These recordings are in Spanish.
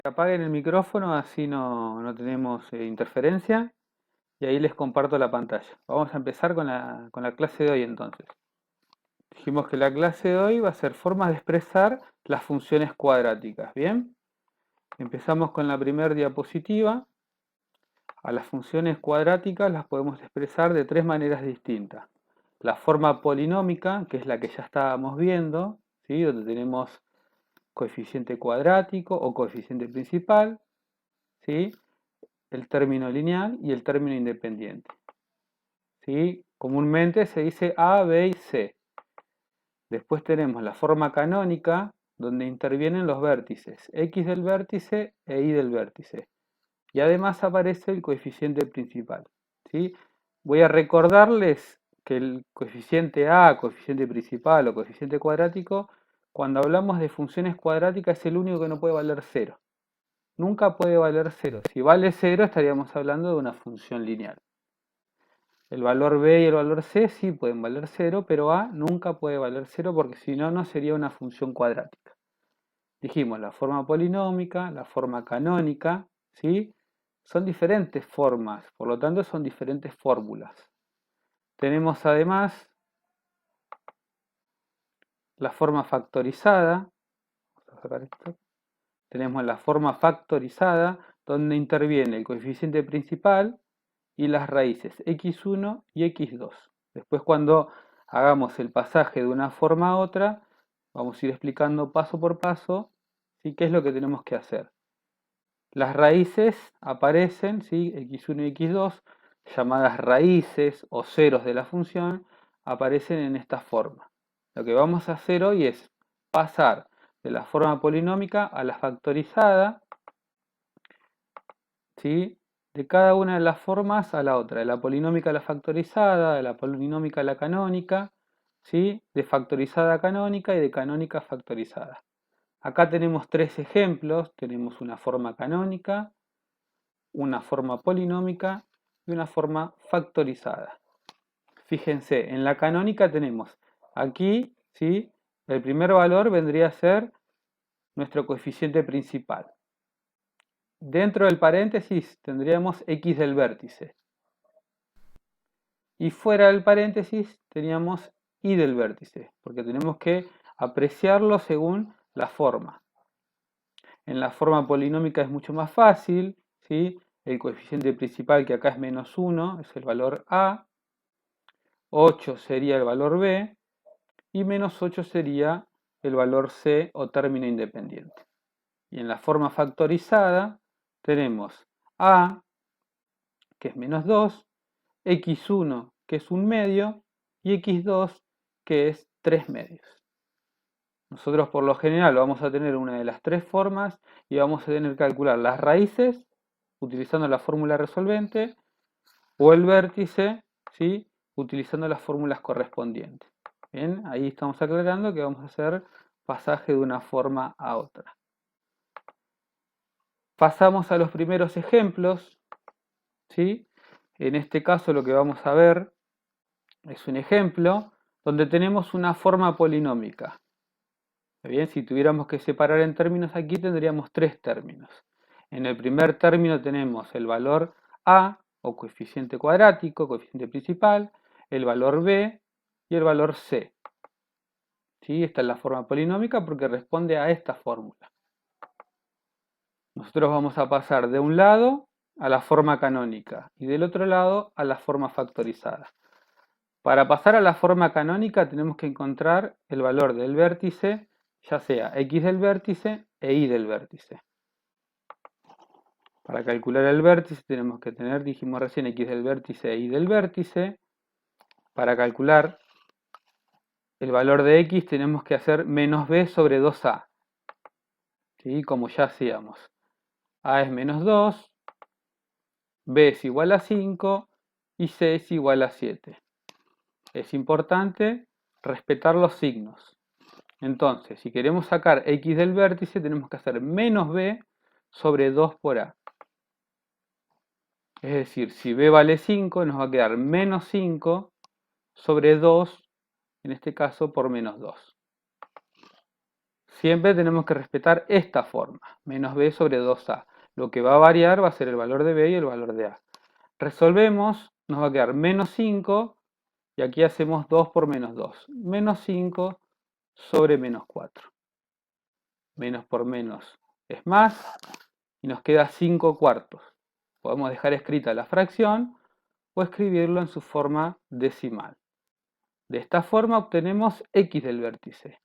Apaguen el micrófono, así no tenemos interferencia. Y ahí les comparto la pantalla. Vamos a empezar con la clase de hoy entonces. Dijimos que la clase de hoy va a ser formas de expresar las funciones cuadráticas. ¿Bien? Empezamos con la primera diapositiva. A las funciones cuadráticas las podemos expresar de tres maneras distintas. La forma polinómica, que es la que ya estábamos viendo, ¿sí? Donde tenemos coeficiente cuadrático o coeficiente principal, ¿sí? El término lineal y el término independiente. ¿Sí? Comúnmente se dice A, B y C. Después tenemos la forma canónica, donde intervienen los vértices x del vértice e y del vértice. Y además aparece el coeficiente principal. ¿Sí? Voy a recordarles que el coeficiente A, coeficiente principal o coeficiente cuadrático, cuando hablamos de funciones cuadráticas es el único que no puede valer 0. Nunca puede valer 0. Si vale 0 estaríamos hablando de una función lineal. El valor B y el valor C sí pueden valer 0, pero A nunca puede valer 0 porque si no, no sería una función cuadrática. Dijimos la forma polinómica, la forma canónica, ¿sí? Son diferentes formas, por lo tanto son diferentes fórmulas. Tenemos además la forma factorizada. Vamos a sacar esto. Tenemos la forma factorizada donde interviene el coeficiente principal y las raíces x1 y x2. Después cuando hagamos el pasaje de una forma a otra, vamos a ir explicando paso por paso, ¿sí? ¿Qué es lo que tenemos que hacer? Las raíces aparecen, ¿sí? x1 y x2, llamadas raíces o ceros de la función, aparecen en esta forma. Lo que vamos a hacer hoy es pasar de la forma polinómica a la factorizada, ¿sí? De cada una de las formas a la otra, de la polinómica a la factorizada, de la polinómica a la canónica, ¿sí? De factorizada a canónica y de canónica a factorizada. Acá tenemos tres ejemplos, tenemos una forma canónica, una forma polinómica y una forma factorizada. Fíjense, en la canónica tenemos aquí, ¿sí? El primer valor vendría a ser nuestro coeficiente principal. Dentro del paréntesis tendríamos x del vértice. Y fuera del paréntesis teníamos y del vértice, porque tenemos que apreciarlo según la forma. En la forma polinómica es mucho más fácil, ¿sí? El coeficiente principal, que acá es menos 1, es el valor A, 8 sería el valor B, y menos 8 sería el valor C o término independiente. Y en la forma factorizada tenemos A, que es menos 2, x1, que es 1 medio, y x2, que es 3 medios. Nosotros por lo general vamos a tener una de las tres formas y vamos a tener que calcular las raíces utilizando la fórmula resolvente o el vértice, ¿sí? Utilizando las fórmulas correspondientes. Bien, ahí estamos aclarando que vamos a hacer pasaje de una forma a otra. Pasamos a los primeros ejemplos, ¿sí? En este caso lo que vamos a ver es un ejemplo donde tenemos una forma polinómica. Bien, si tuviéramos que separar en términos aquí tendríamos tres términos. En el primer término tenemos el valor A o coeficiente cuadrático, coeficiente principal, el valor B y el valor C. ¿Sí? Esta es la forma polinómica porque responde a esta fórmula. Nosotros vamos a pasar de un lado a la forma canónica y del otro lado a la forma factorizada. Para pasar a la forma canónica tenemos que encontrar el valor del vértice, ya sea x del vértice e y del vértice. Para calcular el vértice tenemos que tener, dijimos recién, x del vértice e y del vértice. Para calcular el valor de x tenemos que hacer menos b sobre 2a. ¿Sí? Como ya hacíamos. A es menos 2, b es igual a 5 y c es igual a 7. Es importante respetar los signos. Entonces, si queremos sacar x del vértice, tenemos que hacer menos b sobre 2 por a. Es decir, si b vale 5, nos va a quedar menos 5 sobre 2, en este caso por menos 2. siempre tenemos que respetar esta forma, menos b sobre 2a. Lo que va a variar va a ser el valor de b y el valor de a. Resolvemos, nos va a quedar menos 5, y aquí hacemos 2 por menos 2. Menos 5 sobre menos 4. Menos por menos es más, y nos queda 5 cuartos. Podemos dejar escrita la fracción o escribirlo en su forma decimal. De esta forma obtenemos x del vértice.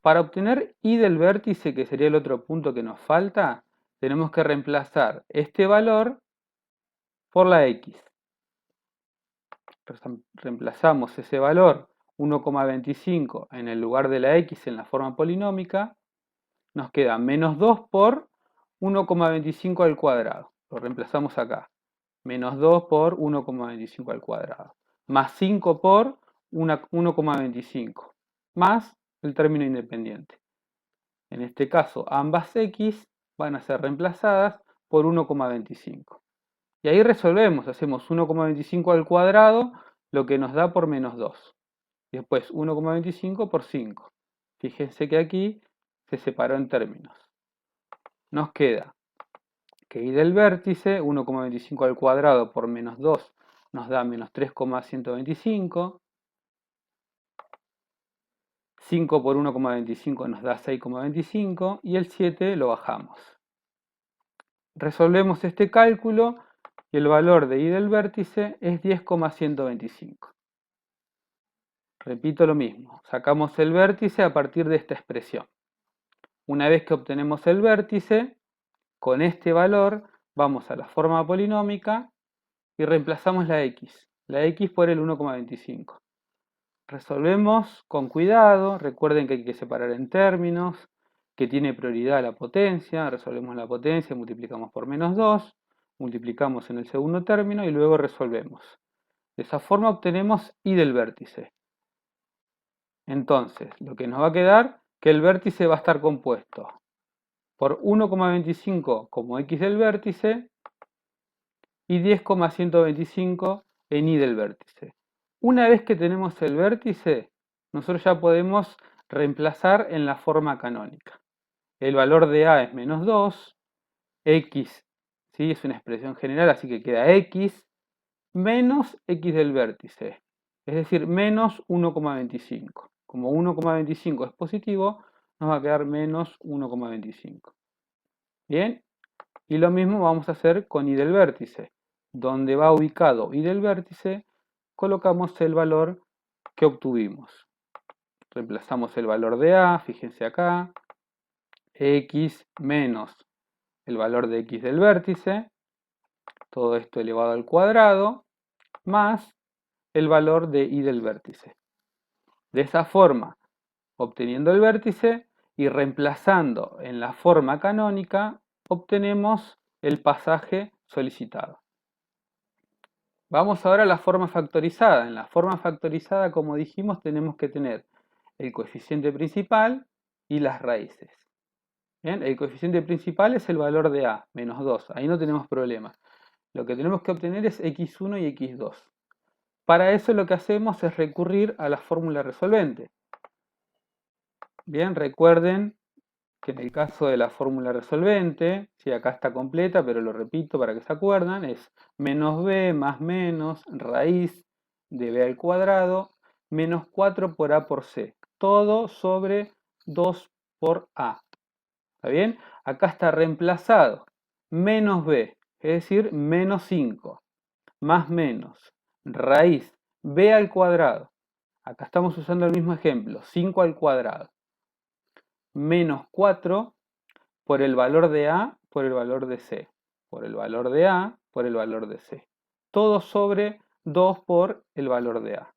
Para obtener y del vértice, que sería el otro punto que nos falta, tenemos que reemplazar este valor por la x. Reemplazamos ese valor 1,25 en el lugar de la x en la forma polinómica. Nos queda menos 2 por 1,25 al cuadrado. Lo reemplazamos acá. Menos 2 por 1,25 al cuadrado. Más 5 por 1,25. Más el término independiente. En este caso, ambas x van a ser reemplazadas por 1,25. Y ahí resolvemos, hacemos 1,25 al cuadrado, lo que nos da por menos 2. Y después 1,25 por 5. Fíjense que aquí se separó en términos. Nos queda que y del vértice, 1,25 al cuadrado por menos 2 nos da menos 3,125. 5 por 1,25 nos da 6,25 y el 7 lo bajamos. Resolvemos este cálculo y el valor de y del vértice es 10,125. Repito lo mismo, sacamos el vértice a partir de esta expresión. Una vez que obtenemos el vértice, con este valor vamos a la forma polinómica y reemplazamos la x por el 1,25. Resolvemos con cuidado, recuerden que hay que separar en términos, que tiene prioridad la potencia, resolvemos la potencia, multiplicamos por menos 2, multiplicamos en el segundo término y luego resolvemos. De esa forma obtenemos y del vértice. Entonces, lo que nos va a quedar, que el vértice va a estar compuesto por 1,25 como x del vértice y 10,125 en y del vértice. Una vez que tenemos el vértice, nosotros ya podemos reemplazar en la forma canónica. El valor de a es menos 2, x, ¿sí? Es una expresión general, así que queda x menos x del vértice, es decir, menos 1,25. Como 1,25 es positivo, nos va a quedar menos 1,25. Bien, y lo mismo vamos a hacer con y del vértice. Donde va ubicado y del vértice, colocamos el valor que obtuvimos. Reemplazamos el valor de a, fíjense acá, x menos el valor de x del vértice, todo esto elevado al cuadrado, más el valor de y del vértice. De esa forma, obteniendo el vértice y reemplazando en la forma canónica, obtenemos el pasaje solicitado. Vamos ahora a la forma factorizada. En la forma factorizada, como dijimos, tenemos que tener el coeficiente principal y las raíces. ¿Bien? El coeficiente principal es el valor de a, menos 2. Ahí no tenemos problema. Lo que tenemos que obtener es x1 y x2. Para eso lo que hacemos es recurrir a la fórmula resolvente. Bien, recuerden que en el caso de la fórmula resolvente, si acá está completa, pero lo repito para que se acuerdan, es menos b más menos raíz de b al cuadrado menos 4 por a por c. Todo sobre 2 por a. ¿Está bien? Acá está reemplazado menos b, es decir, menos 5, más menos raíz b al cuadrado. Acá estamos usando el mismo ejemplo, 5 al cuadrado. Menos 4 por el valor de a por el valor de c, por el valor de a por el valor de c. Todo sobre 2 por el valor de a.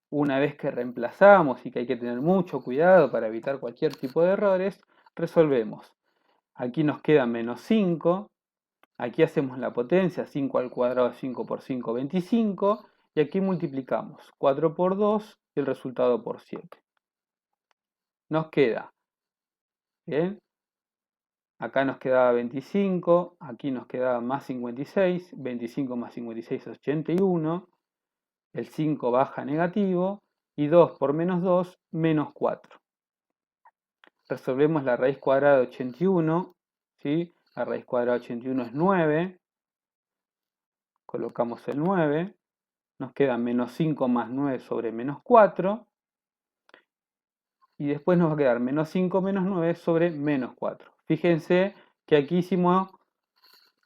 Una vez que reemplazamos y que hay que tener mucho cuidado para evitar cualquier tipo de errores, resolvemos. Aquí nos queda menos 5, aquí hacemos la potencia, 5 al cuadrado, 5 por 5, 25, y aquí multiplicamos 4 por 2 y el resultado por 7. Nos queda, ¿bien? Acá nos quedaba 25, aquí nos quedaba más 56, 25 más 56 es 81, el 5 baja negativo y 2 por menos 2, menos 4. resolvemos la raíz cuadrada de 81, ¿sí? La raíz cuadrada de 81 es 9, colocamos el 9, nos queda menos 5 más 9 sobre menos 4, y después nos va a quedar menos 5 menos 9 sobre menos 4. Fíjense que aquí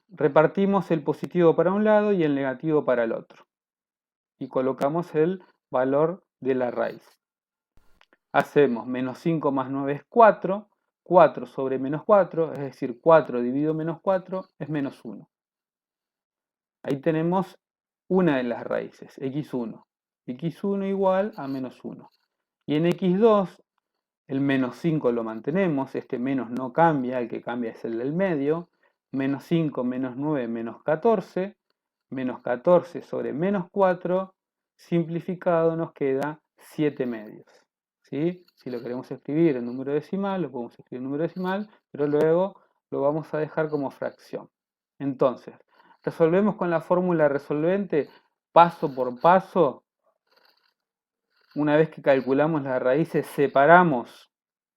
repartimos el positivo para un lado y el negativo para el otro. Y colocamos el valor de la raíz. Hacemos menos 5 más 9 es 4, 4 sobre menos 4, es decir, 4 dividido menos 4 es menos 1. Ahí tenemos una de las raíces, x1. x1 igual a menos 1. Y en x2, el menos 5 lo mantenemos, este menos no cambia, el que cambia es el del medio. Menos 5 menos 9 menos 14. Menos 14 sobre menos 4, simplificado nos queda 7 medios. ¿Sí? Si lo queremos escribir en número decimal, lo podemos escribir en número decimal, pero luego lo vamos a dejar como fracción. Entonces, resolvemos con la fórmula resolvente paso por paso. Una vez que calculamos las raíces, separamos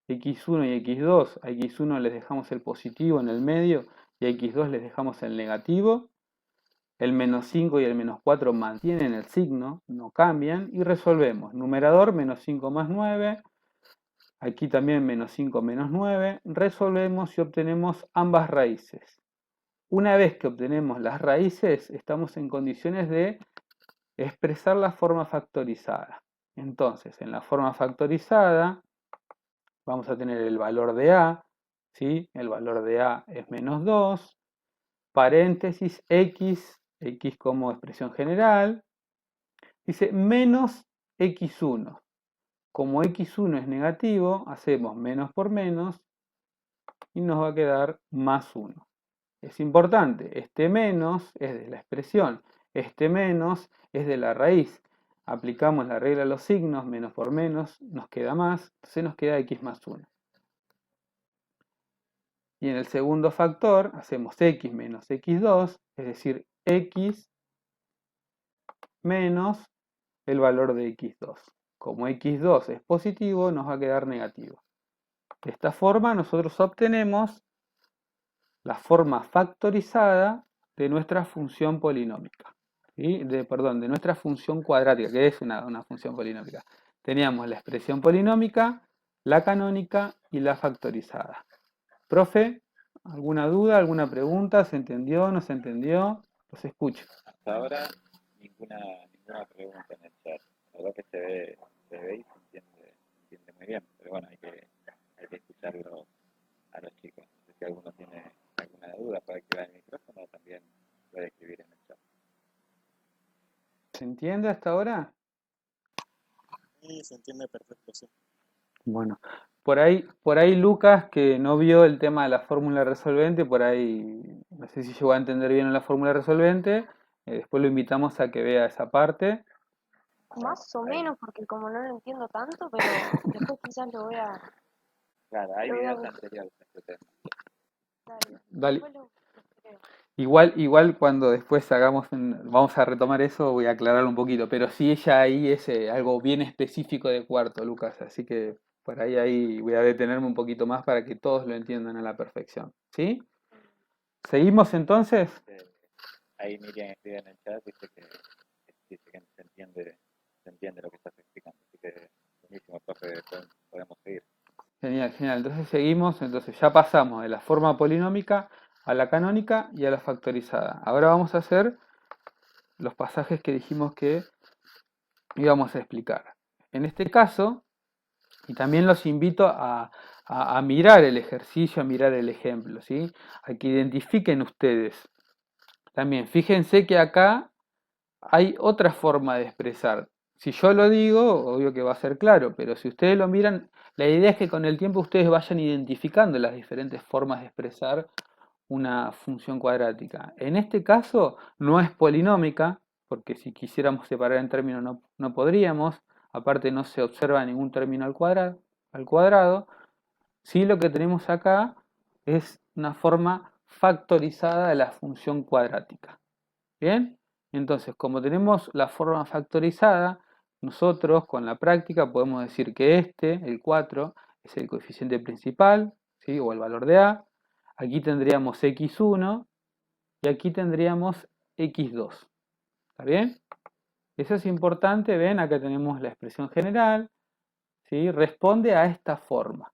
x1 y x2. A x1 les dejamos el positivo en el medio y a x2 les dejamos el negativo. El menos 5 y el menos 4 mantienen el signo, no cambian, y resolvemos. Numerador, menos 5 más 9. Aquí también menos 5 menos 9. Resolvemos y obtenemos ambas raíces. Una vez que obtenemos las raíces, estamos en condiciones de expresar la forma factorizada. Entonces, en la forma factorizada, vamos a tener el valor de a, ¿sí? El valor de a es menos 2, paréntesis, x como expresión general, dice menos x1. Como x1 es negativo, hacemos menos por menos y nos va a quedar más 1. Es importante, este menos es de la expresión, este menos es de la raíz. Aplicamos la regla de los signos, menos por menos, nos queda más, entonces nos queda x más 1. Y en el segundo factor hacemos x menos x2, es decir, x menos el valor de x2. Como x2 es positivo, nos va a quedar negativo. De esta forma nosotros obtenemos la forma factorizada de nuestra función polinómica. ¿Sí? De nuestra función cuadrática, que es una función polinómica. Teníamos la expresión polinómica, la canónica y la factorizada. Profe, ¿alguna duda, alguna pregunta? ¿Se entendió, no se entendió? Los escucho. Hasta ahora ninguna pregunta en el chat. La verdad que se ve y se entiende muy bien, pero bueno, hay que escucharlo a los chicos. Si alguno tiene alguna duda para activar el micrófono, también puede escribir en el chat. ¿Se entiende hasta ahora? Sí, se entiende perfecto, sí. Bueno, por ahí Lucas, que no vio el tema de la fórmula resolvente, por ahí no sé si llegó a entender bien la fórmula resolvente, después lo invitamos a que vea esa parte. Más o menos, porque como no lo entiendo tanto, pero después quizás lo voy a... Claro, hay lo voy a videos buscar. anteriores a este tema. Dale. Después lo creo. Igual cuando después vamos a retomar eso, voy a aclararlo un poquito, pero sí ella ahí es algo bien específico de cuarto, Lucas, así que por ahí voy a detenerme un poquito más para que todos lo entiendan a la perfección. ¿Sí? ¿Seguimos entonces? Ahí Miriam escribe en el chat, dice que se entiende lo que estás explicando. Así que buenísimo, profe, podemos seguir. Genial, genial. Entonces seguimos, entonces ya pasamos de la forma polinómica a la canónica y a la factorizada. Ahora vamos a hacer los pasajes que dijimos que íbamos a explicar. En este caso, y también los invito a mirar el ejercicio, a mirar el ejemplo, ¿sí? A que identifiquen ustedes. También fíjense que acá hay otra forma de expresar. Si yo lo digo, obvio que va a ser claro, pero si ustedes lo miran, la idea es que con el tiempo ustedes vayan identificando las diferentes formas de expresar una función cuadrática. En este caso no es polinómica, porque si quisiéramos separar en términos no podríamos, aparte no se observa ningún término al cuadrado. Sí, lo que tenemos acá es una forma factorizada de la función cuadrática. ¿Bien? Entonces, como tenemos la forma factorizada, nosotros con la práctica podemos decir que el 4, es el coeficiente principal, ¿sí? O el valor de A. Aquí tendríamos x1 y aquí tendríamos x2. ¿Está bien? Eso es importante, ven, acá tenemos la expresión general, ¿sí? Responde a esta forma.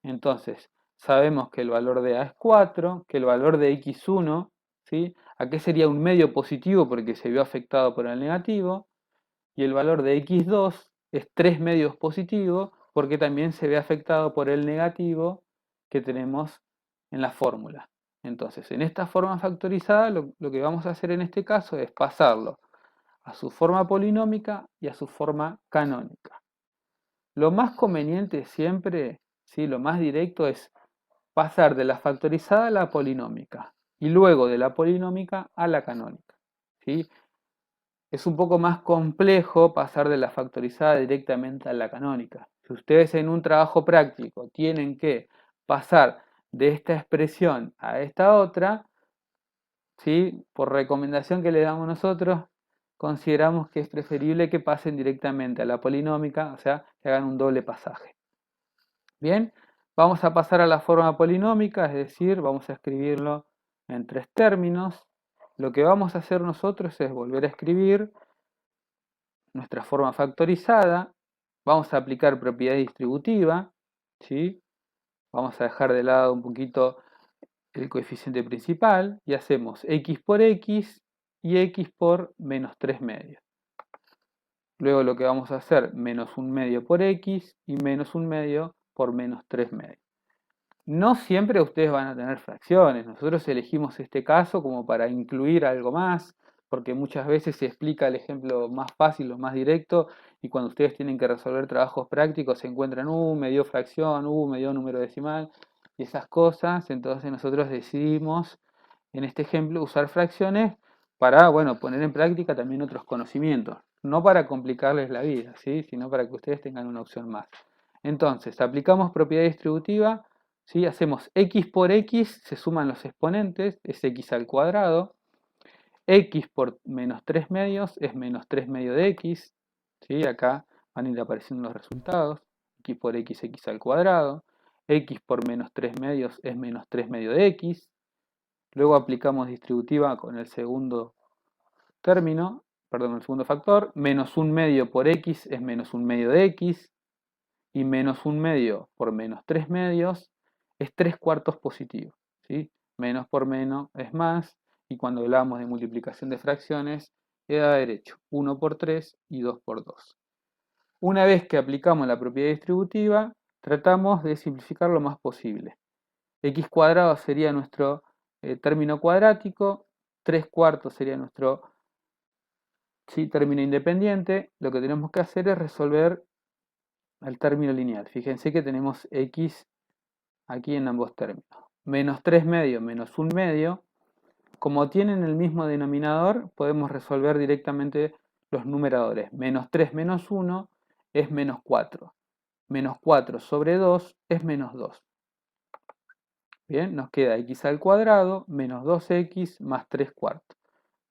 Entonces, sabemos que el valor de A es 4, que el valor de x1, ¿sí? Aquí sería un medio positivo porque se vio afectado por el negativo, y el valor de x2 es 3 medios positivos porque también se ve afectado por el negativo que tenemos en la fórmula. Entonces, en esta forma factorizada, lo que vamos a hacer en este caso es pasarlo a su forma polinómica y a su forma canónica. Lo más conveniente siempre, ¿sí? Lo más directo es pasar de la factorizada a la polinómica y luego de la polinómica a la canónica, ¿sí? Es un poco más complejo pasar de la factorizada directamente a la canónica. Si ustedes en un trabajo práctico tienen que pasar de esta expresión a esta otra, ¿sí? Por recomendación que le damos nosotros, consideramos que es preferible que pasen directamente a la polinómica, o sea, que hagan un doble pasaje. Bien, vamos a pasar a la forma polinómica, es decir, vamos a escribirlo en 3 términos. Lo que vamos a hacer nosotros es volver a escribir nuestra forma factorizada, vamos a aplicar propiedad distributiva, ¿sí? Vamos a dejar de lado un poquito el coeficiente principal y hacemos x por x y x por menos 3 medios. Luego lo que vamos a hacer, menos 1 medio por x y menos 1 medio por menos 3 medios. No siempre ustedes van a tener fracciones, nosotros elegimos este caso como para incluir algo más, porque muchas veces se explica el ejemplo más fácil o más directo y cuando ustedes tienen que resolver trabajos prácticos se encuentran, me dio fracción, me dio número decimal y esas cosas, entonces nosotros decidimos en este ejemplo usar fracciones para, bueno, poner en práctica también otros conocimientos, no para complicarles la vida, ¿sí? Sino para que ustedes tengan una opción más. Entonces, aplicamos propiedad distributiva, ¿sí? Hacemos x por x, se suman los exponentes, es x al cuadrado, x por menos 3 medios es menos 3 medios de x, ¿sí? Acá van a ir apareciendo los resultados, x por x, x al cuadrado, x por menos 3 medios es menos 3 medios de x, luego aplicamos distributiva con el segundo término, perdón, el segundo factor, menos 1 medio por x es menos 1 medio de x, y menos 1 medio por menos 3 medios es 3 cuartos positivo, ¿sí? Menos por menos es más, y cuando hablamos de multiplicación de fracciones, queda derecho 1 por 3 y 2 por 2. Una vez que aplicamos la propiedad distributiva, tratamos de simplificar lo más posible. X cuadrado sería nuestro término cuadrático, 3 cuartos sería nuestro término independiente. Lo que tenemos que hacer es resolver el término lineal. Fíjense que tenemos x aquí en ambos términos. Menos 3 medios menos 1 medio. Como tienen el mismo denominador, podemos resolver directamente los numeradores. Menos 3 menos 1 es menos 4. Menos 4 sobre 2 es menos 2. Bien, nos queda x al cuadrado menos 2x más 3 cuartos.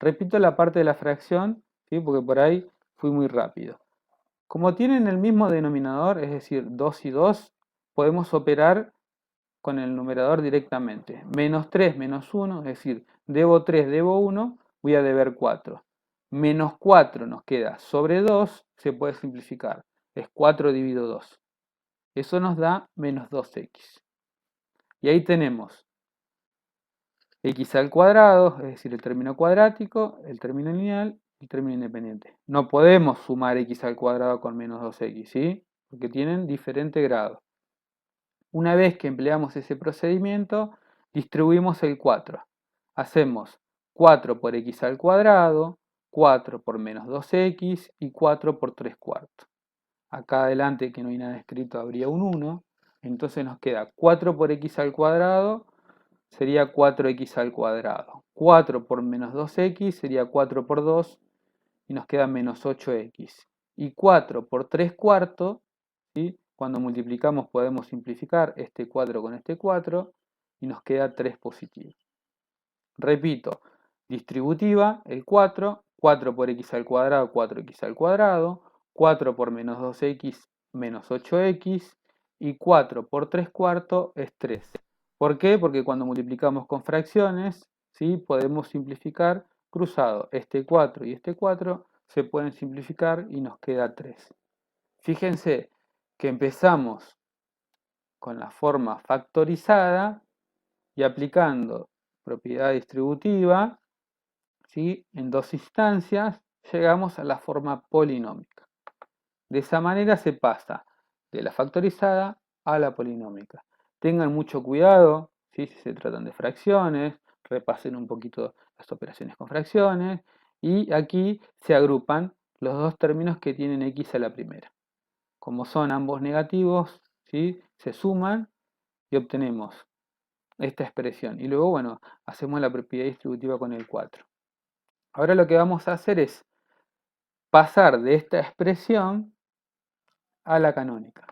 Repito la parte de la fracción, ¿sí? Porque por ahí fui muy rápido. Como tienen el mismo denominador, es decir, 2 y 2, podemos operar con el numerador directamente. Menos 3 menos 1, es decir, debo 3, debo 1, voy a deber 4. Menos 4 nos queda sobre 2, se puede simplificar. Es 4 dividido 2. Eso nos da menos 2x. Y ahí tenemos x al cuadrado, es decir, el término cuadrático, el término lineal, el término independiente. No podemos sumar x al cuadrado con menos 2x, ¿sí? Porque tienen diferente grado. Una vez que empleamos ese procedimiento, distribuimos el 4. Hacemos 4 por x al cuadrado, 4 por menos 2x y 4 por 3 cuartos. Acá adelante, que no hay nada escrito, habría un 1. Entonces nos queda 4 por x al cuadrado, sería 4x al cuadrado. 4 por menos 2x sería 4 por 2 y nos queda menos 8x. Y 4 por 3 cuartos, ¿sí? Cuando multiplicamos podemos simplificar este 4 con este 4 y nos queda 3 positivo. Repito, distributiva, el 4, 4 por x al cuadrado, 4x al cuadrado, 4 por menos 2x, menos 8x, y 4 por 3 cuartos es 3. ¿Por qué? Porque cuando multiplicamos con fracciones, ¿sí? Podemos simplificar cruzado. Este 4 y este 4 se pueden simplificar y nos queda 3. Fíjense que empezamos con la forma factorizada y aplicando propiedad distributiva, ¿sí? En dos instancias llegamos a la forma polinómica. De esa manera se pasa de la factorizada a la polinómica. Tengan mucho cuidado, ¿sí? Si se tratan de fracciones, repasen un poquito las operaciones con fracciones y aquí se agrupan los dos términos que tienen x a la primera. Como son ambos negativos, ¿sí? Se suman y obtenemos esta expresión. Y luego, bueno, hacemos la propiedad distributiva con el 4. Ahora lo que vamos a hacer es pasar de esta expresión a la canónica.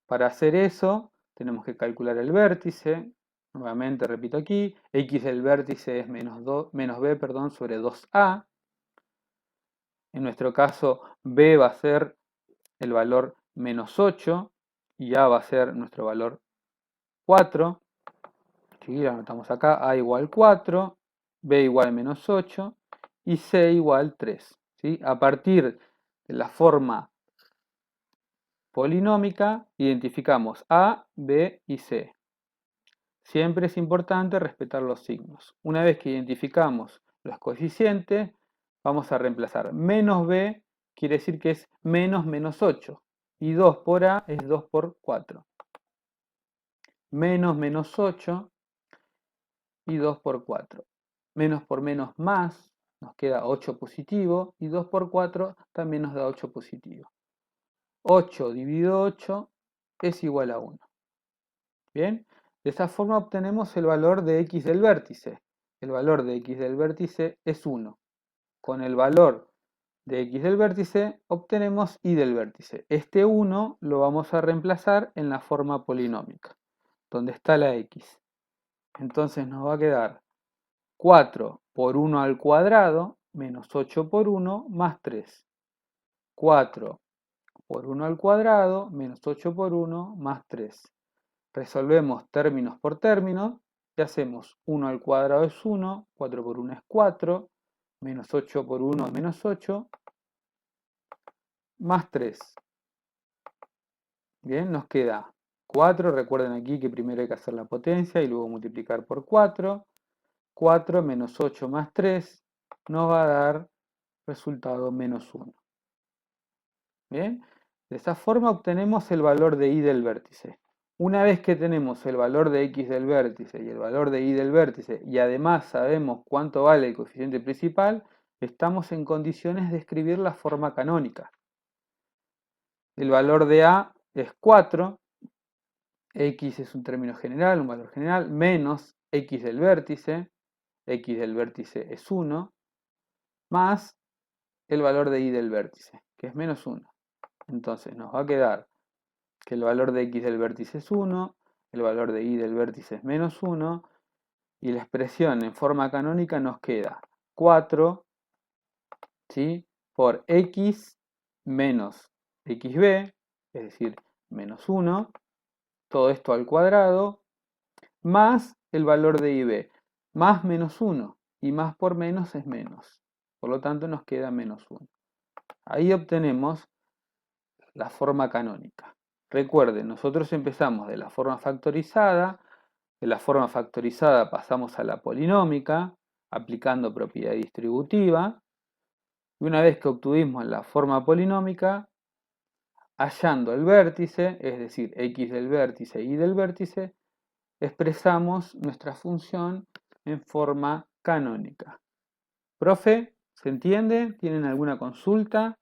Para hacer eso, tenemos que calcular el vértice. Nuevamente repito aquí, x del vértice es menos b sobre 2a. En nuestro caso, b va a ser el valor menos 8 y a va a ser nuestro valor 4. ¿Sí? Lo anotamos acá, a igual 4, b igual menos 8 y c igual 3. ¿Sí? A partir de la forma polinómica identificamos a, b y c. Siempre es importante respetar los signos. Una vez que identificamos los coeficientes, vamos a reemplazar menos b, quiere decir que es menos menos 8. Y 2 por a es 2 por 4. Menos menos 8 y 2 por 4. Menos por menos más, nos queda 8 positivo. Y 2 por 4 también nos da 8 positivo. 8 dividido 8 es igual a 1. Bien, de esa forma obtenemos el valor de x del vértice. El valor de x del vértice es 1. Con el valor de x del vértice obtenemos y del vértice. Este 1 lo vamos a reemplazar en la forma polinómica, donde está la x. Entonces nos va a quedar 4 por 1 al cuadrado menos 8 por 1 más 3. 4 por 1 al cuadrado menos 8 por 1 más 3. Resolvemos términos por términos y hacemos 1 al cuadrado es 1, 4 por 1 es 4, menos 8 por 1 es menos 8, más 3. Bien, nos queda 4, recuerden aquí que primero hay que hacer la potencia y luego multiplicar por 4. 4 menos 8 más 3 nos va a dar resultado menos 1. Bien, de esta forma obtenemos el valor de y del vértice. Una vez que tenemos el valor de x del vértice y el valor de y del vértice y además sabemos cuánto vale el coeficiente principal, estamos en condiciones de escribir la forma canónica. El valor de a es 4, x es un término general, un valor general, menos x del vértice es 1, más el valor de y del vértice, que es menos 1. Entonces nos va a quedar que el valor de x del vértice es 1, el valor de y del vértice es menos 1, y la expresión en forma canónica nos queda 4, ¿sí? Por x menos xb, es decir, menos 1, todo esto al cuadrado, más el valor de ib, más menos 1, y más por menos es menos. Por lo tanto nos queda menos 1. Ahí obtenemos la forma canónica. Recuerden, nosotros empezamos de la forma factorizada, de la forma factorizada pasamos a la polinómica, aplicando propiedad distributiva, y una vez que obtuvimos la forma polinómica, hallando el vértice, es decir, x del vértice y del vértice, expresamos nuestra función en forma canónica. Profe, ¿se entiende? ¿Tienen alguna consulta?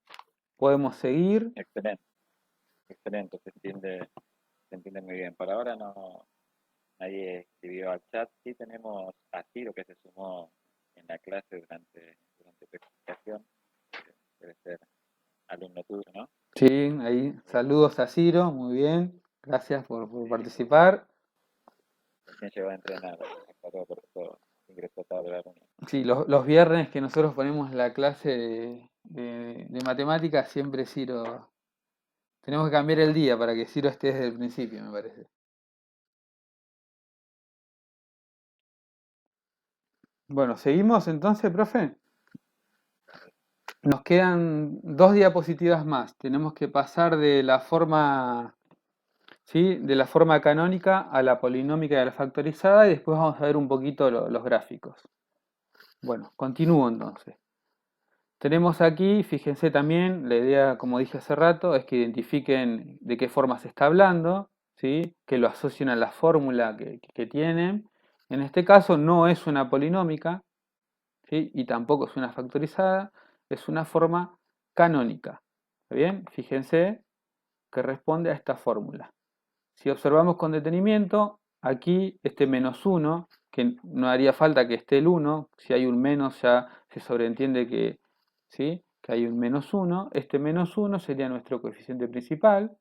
¿Podemos seguir? Excelente, excelente, se entiende muy bien. Por ahora no nadie escribió al chat. Sí tenemos a Ciro que se sumó en la clase durante tu explicación. Debe ser alumno tuyo, ¿no? Sí, ahí. Saludos a Ciro, muy bien. Gracias por participar. Recién llegó a entrenar, por eso ingresó tarde a la reunión. Sí, los viernes que nosotros ponemos la clase de matemáticas, siempre Ciro Tenemos que cambiar el día para que Ciro esté desde el principio, me parece. Bueno, ¿seguimos entonces, profe? Nos quedan 2 diapositivas más. Tenemos que pasar de la forma, ¿sí?, de la forma canónica a la polinómica y a la factorizada, y después vamos a ver un poquito los gráficos. Bueno, continúo entonces. Tenemos aquí, fíjense también, la idea, como dije hace rato, es que identifiquen de qué forma se está hablando, ¿sí?, que lo asocien a la fórmula que tienen. En este caso no es una polinómica, ¿sí?, y tampoco es una factorizada, es una forma canónica. ¿Está bien? Fíjense que responde a esta fórmula. Si observamos con detenimiento, aquí este -1, que no haría falta que esté el 1, si hay un menos ya se sobreentiende que, ¿sí?, que hay un -1, este -1 sería nuestro coeficiente principal,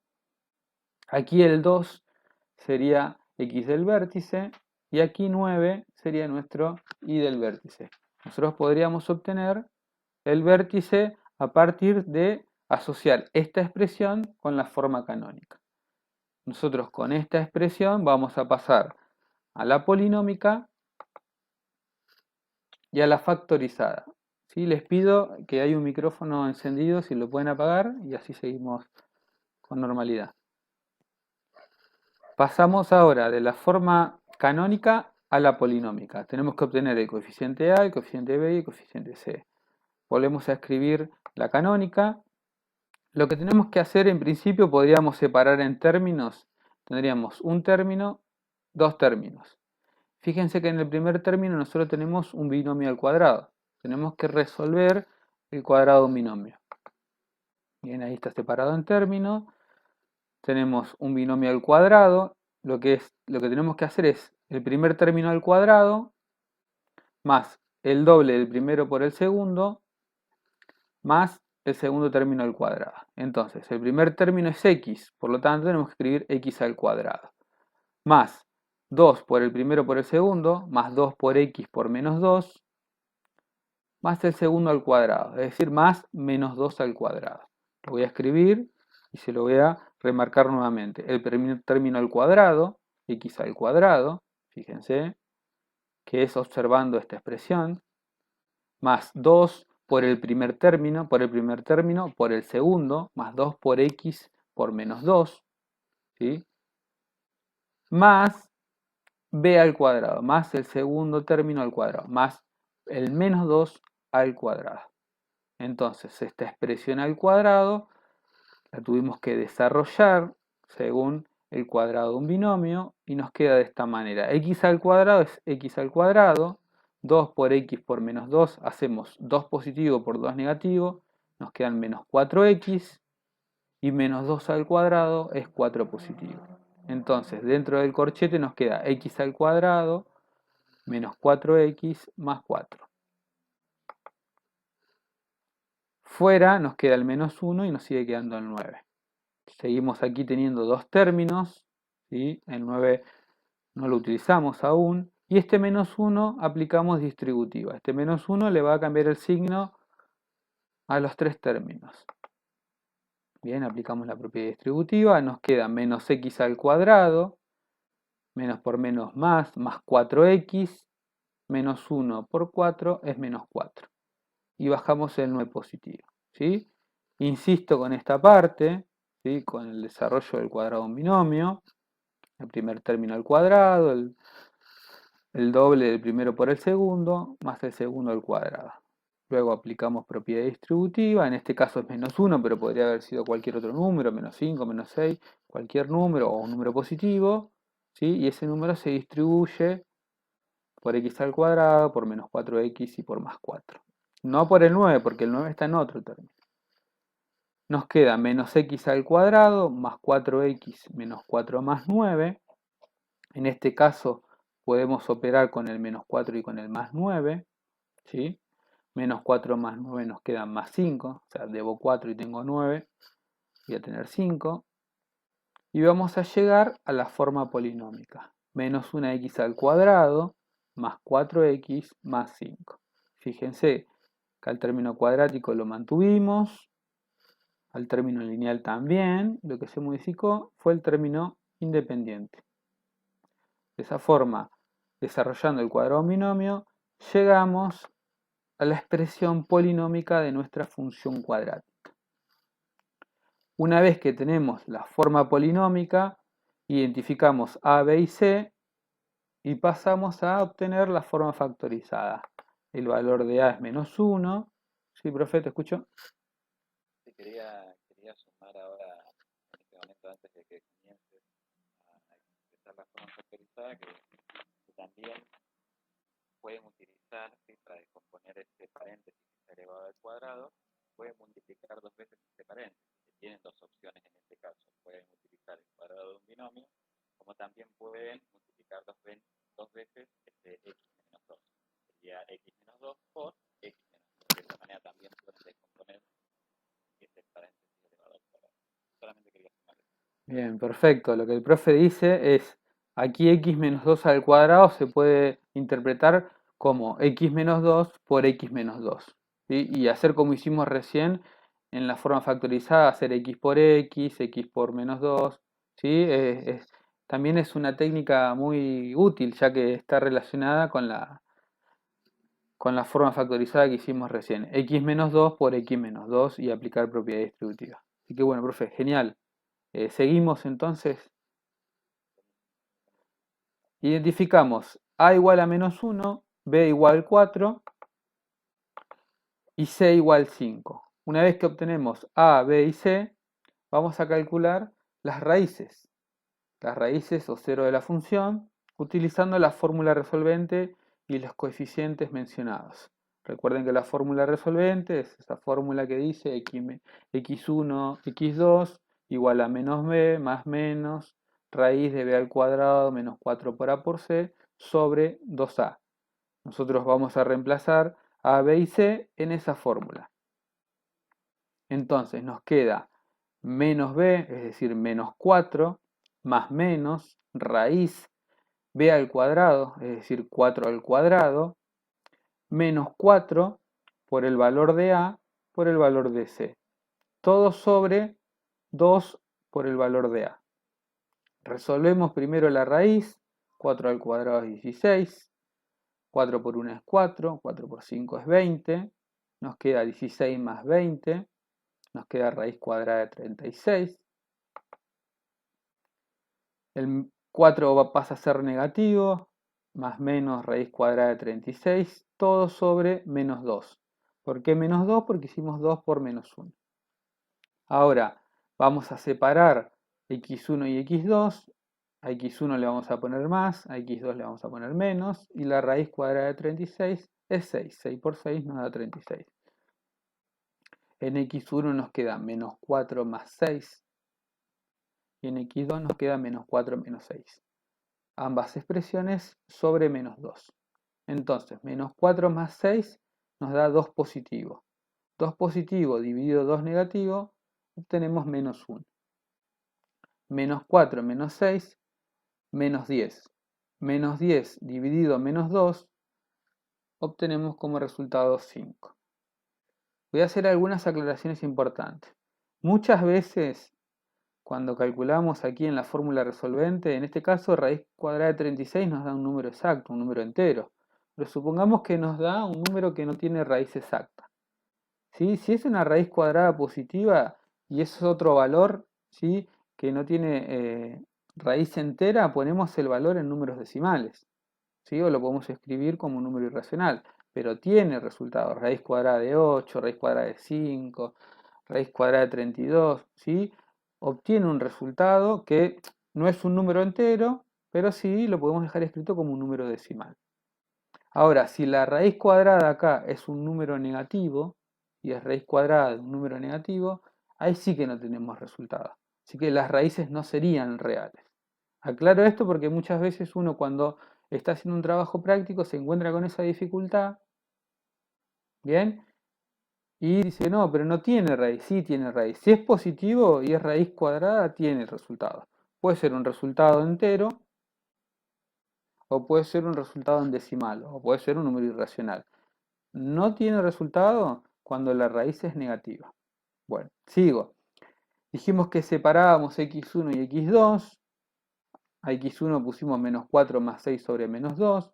aquí el 2 sería x del vértice, y aquí 9 sería nuestro y del vértice. Nosotros podríamos obtener el vértice a partir de asociar esta expresión con la forma canónica. Nosotros con esta expresión vamos a pasar a la polinómica y a la factorizada. ¿Sí? Les pido que hay un micrófono encendido, si lo pueden apagar, y así seguimos con normalidad. Pasamos ahora de la forma canónica a la polinómica. Tenemos que obtener el coeficiente A, el coeficiente B y el coeficiente C. Volvemos a escribir la canónica. Lo que tenemos que hacer en principio podríamos separar en términos. Tendríamos un término, dos términos. Fíjense que en el primer término nosotros tenemos un binomio al cuadrado. Tenemos que resolver el cuadrado de un binomio. Bien, ahí está separado en términos. Tenemos un binomio al cuadrado. Lo que tenemos que hacer es el primer término al cuadrado más el doble del primero por el segundo más el segundo término al cuadrado. Entonces, el primer término es x, por lo tanto tenemos que escribir x al cuadrado. Más 2 por el primero por el segundo, más 2 por x por menos 2, más el segundo al cuadrado, es decir, más menos 2 al cuadrado. Lo voy a escribir y se lo voy a remarcar nuevamente. El primer término al cuadrado, x al cuadrado, fíjense, que es observando esta expresión, más 2 por el primer término, por el segundo, más 2 por x por menos 2, ¿sí?, más b al cuadrado, más el segundo término al cuadrado, más el menos 2 al cuadrado. Entonces, esta expresión al cuadrado la tuvimos que desarrollar según el cuadrado de un binomio y nos queda de esta manera. X al cuadrado es x al cuadrado, 2 por x por menos 2, hacemos 2 positivo por 2 negativo, nos quedan menos 4x, y menos 2 al cuadrado es 4 positivo. Entonces, dentro del corchete nos queda x al cuadrado menos 4x más 4. Fuera nos queda el menos 1 y nos sigue quedando el 9. Seguimos aquí teniendo dos términos, ¿sí? El 9 no lo utilizamos aún. Y este menos 1 aplicamos distributiva. Este menos 1 le va a cambiar el signo a los tres términos. Bien, aplicamos la propiedad distributiva. Nos queda menos x al cuadrado, menos por menos más 4x, menos 1 por 4 es menos 4. Y bajamos el 9 positivo, ¿sí? Insisto con esta parte, ¿sí?, con el desarrollo del cuadrado de un binomio. El primer término al cuadrado, el doble del primero por el segundo, más el segundo al cuadrado. Luego aplicamos propiedad distributiva, en este caso es menos 1, pero podría haber sido cualquier otro número, menos 5, menos 6, cualquier número o un número positivo, ¿sí? Y ese número se distribuye por x al cuadrado, por menos 4x y por más 4. No por el 9, porque el 9 está en otro término. Nos queda menos x al cuadrado, más 4x menos 4 más 9. En este caso podemos operar con el menos 4 y con el más 9, ¿sí? Menos 4 más 9 nos quedan más 5, o sea, debo 4 y tengo 9, voy a tener 5. Y vamos a llegar a la forma polinómica. Menos 1x al cuadrado más 4x más 5. Fíjense que al término cuadrático lo mantuvimos, al término lineal también. Lo que se modificó fue el término independiente. De esa forma, desarrollando el cuadrado binomio, llegamos a la expresión polinómica de nuestra función cuadrática. Una vez que tenemos la forma polinómica, identificamos A, B y C y pasamos a obtener la forma factorizada. El valor de A es -1. ¿Sí, profe? ¿Te escucho? Sí, quería sumar ahora, en este momento, antes de que comiences a expresar la forma factorizada, que también pueden utilizar, ¿sí?, para descomponer este paréntesis que está elevado al cuadrado, pueden multiplicar dos veces este paréntesis. Tienen dos opciones en este caso. Pueden utilizar el cuadrado de un binomio, como también pueden multiplicar dos veces este x menos 2. Sería x menos 2 por x menos 2. De esta manera también pueden descomponer este paréntesis elevado al cuadrado. Solamente quería sumar eso. Bien, perfecto. Lo que el profe dice es, aquí x menos 2 al cuadrado se puede interpretar como x menos 2 por x menos 2. ¿Sí? Y hacer como hicimos recién en la forma factorizada, hacer x por x por menos 2. ¿Sí? También es una técnica muy útil, ya que está relacionada con la forma factorizada que hicimos recién. X menos 2 por x menos 2 y aplicar propiedad distributiva. Así que bueno, profe, genial. Seguimos entonces. Identificamos A igual a -1, B igual 4 y C igual 5. Una vez que obtenemos A, B y C, vamos a calcular las raíces. Las raíces o cero de la función, utilizando la fórmula resolvente y los coeficientes mencionados. Recuerden que la fórmula resolvente es esa fórmula que dice x1, x2 igual a menos b más menos raíz de b al cuadrado menos 4 por a por c sobre 2a. Nosotros vamos a reemplazar a, b y c en esa fórmula. Entonces nos queda menos b, es decir, menos 4, más menos raíz b al cuadrado, es decir, 4 al cuadrado, menos 4 por el valor de a por el valor de c. Todo sobre 2 por el valor de a. Resolvemos primero la raíz, 4 al cuadrado es 16, 4 por 1 es 4, 4 por 5 es 20, nos queda 16 más 20, nos queda raíz cuadrada de 36. El 4 pasa a ser negativo, más menos raíz cuadrada de 36, todo sobre menos 2. ¿Por qué menos 2? Porque hicimos 2 por menos 1. Ahora vamos a separar x1 y x2. A x1 le vamos a poner más, a x2 le vamos a poner menos, y la raíz cuadrada de 36 es 6. 6 por 6 nos da 36. En x1 nos queda menos 4 más 6. Y en x2 nos queda menos 4 menos 6. Ambas expresiones sobre menos 2. Entonces, menos 4 más 6 nos da 2 positivo. 2 positivo dividido 2 negativo, obtenemos menos 1. Menos 4 menos 6, menos 10. Menos 10 dividido menos 2, obtenemos como resultado 5. Voy a hacer algunas aclaraciones importantes. Muchas veces, cuando calculamos aquí en la fórmula resolvente, en este caso raíz cuadrada de 36 nos da un número exacto, un número entero. Pero supongamos que nos da un número que no tiene raíz exacta. ¿Sí? Si es una raíz cuadrada positiva y es otro valor, ¿sí?, que no tiene raíz entera, ponemos el valor en números decimales. ¿Sí? O lo podemos escribir como un número irracional. Pero tiene resultados. Raíz cuadrada de 8, raíz cuadrada de 5, raíz cuadrada de 32, ¿sí? Obtiene un resultado que no es un número entero, pero sí lo podemos dejar escrito como un número decimal. Ahora, si la raíz cuadrada acá es un número negativo, y es raíz cuadrada de un número negativo, ahí sí que no tenemos resultado. Así que las raíces no serían reales. Aclaro esto porque muchas veces uno cuando está haciendo un trabajo práctico se encuentra con esa dificultad, ¿bien? Y dice, no, pero no tiene raíz. Sí tiene raíz. Si es positivo y es raíz cuadrada, tiene resultado. Puede ser un resultado entero, o puede ser un resultado en decimal, o puede ser un número irracional. No tiene resultado cuando la raíz es negativa. Bueno, sigo. Dijimos que separábamos x1 y x2. A x1 pusimos menos 4 más 6 sobre menos 2.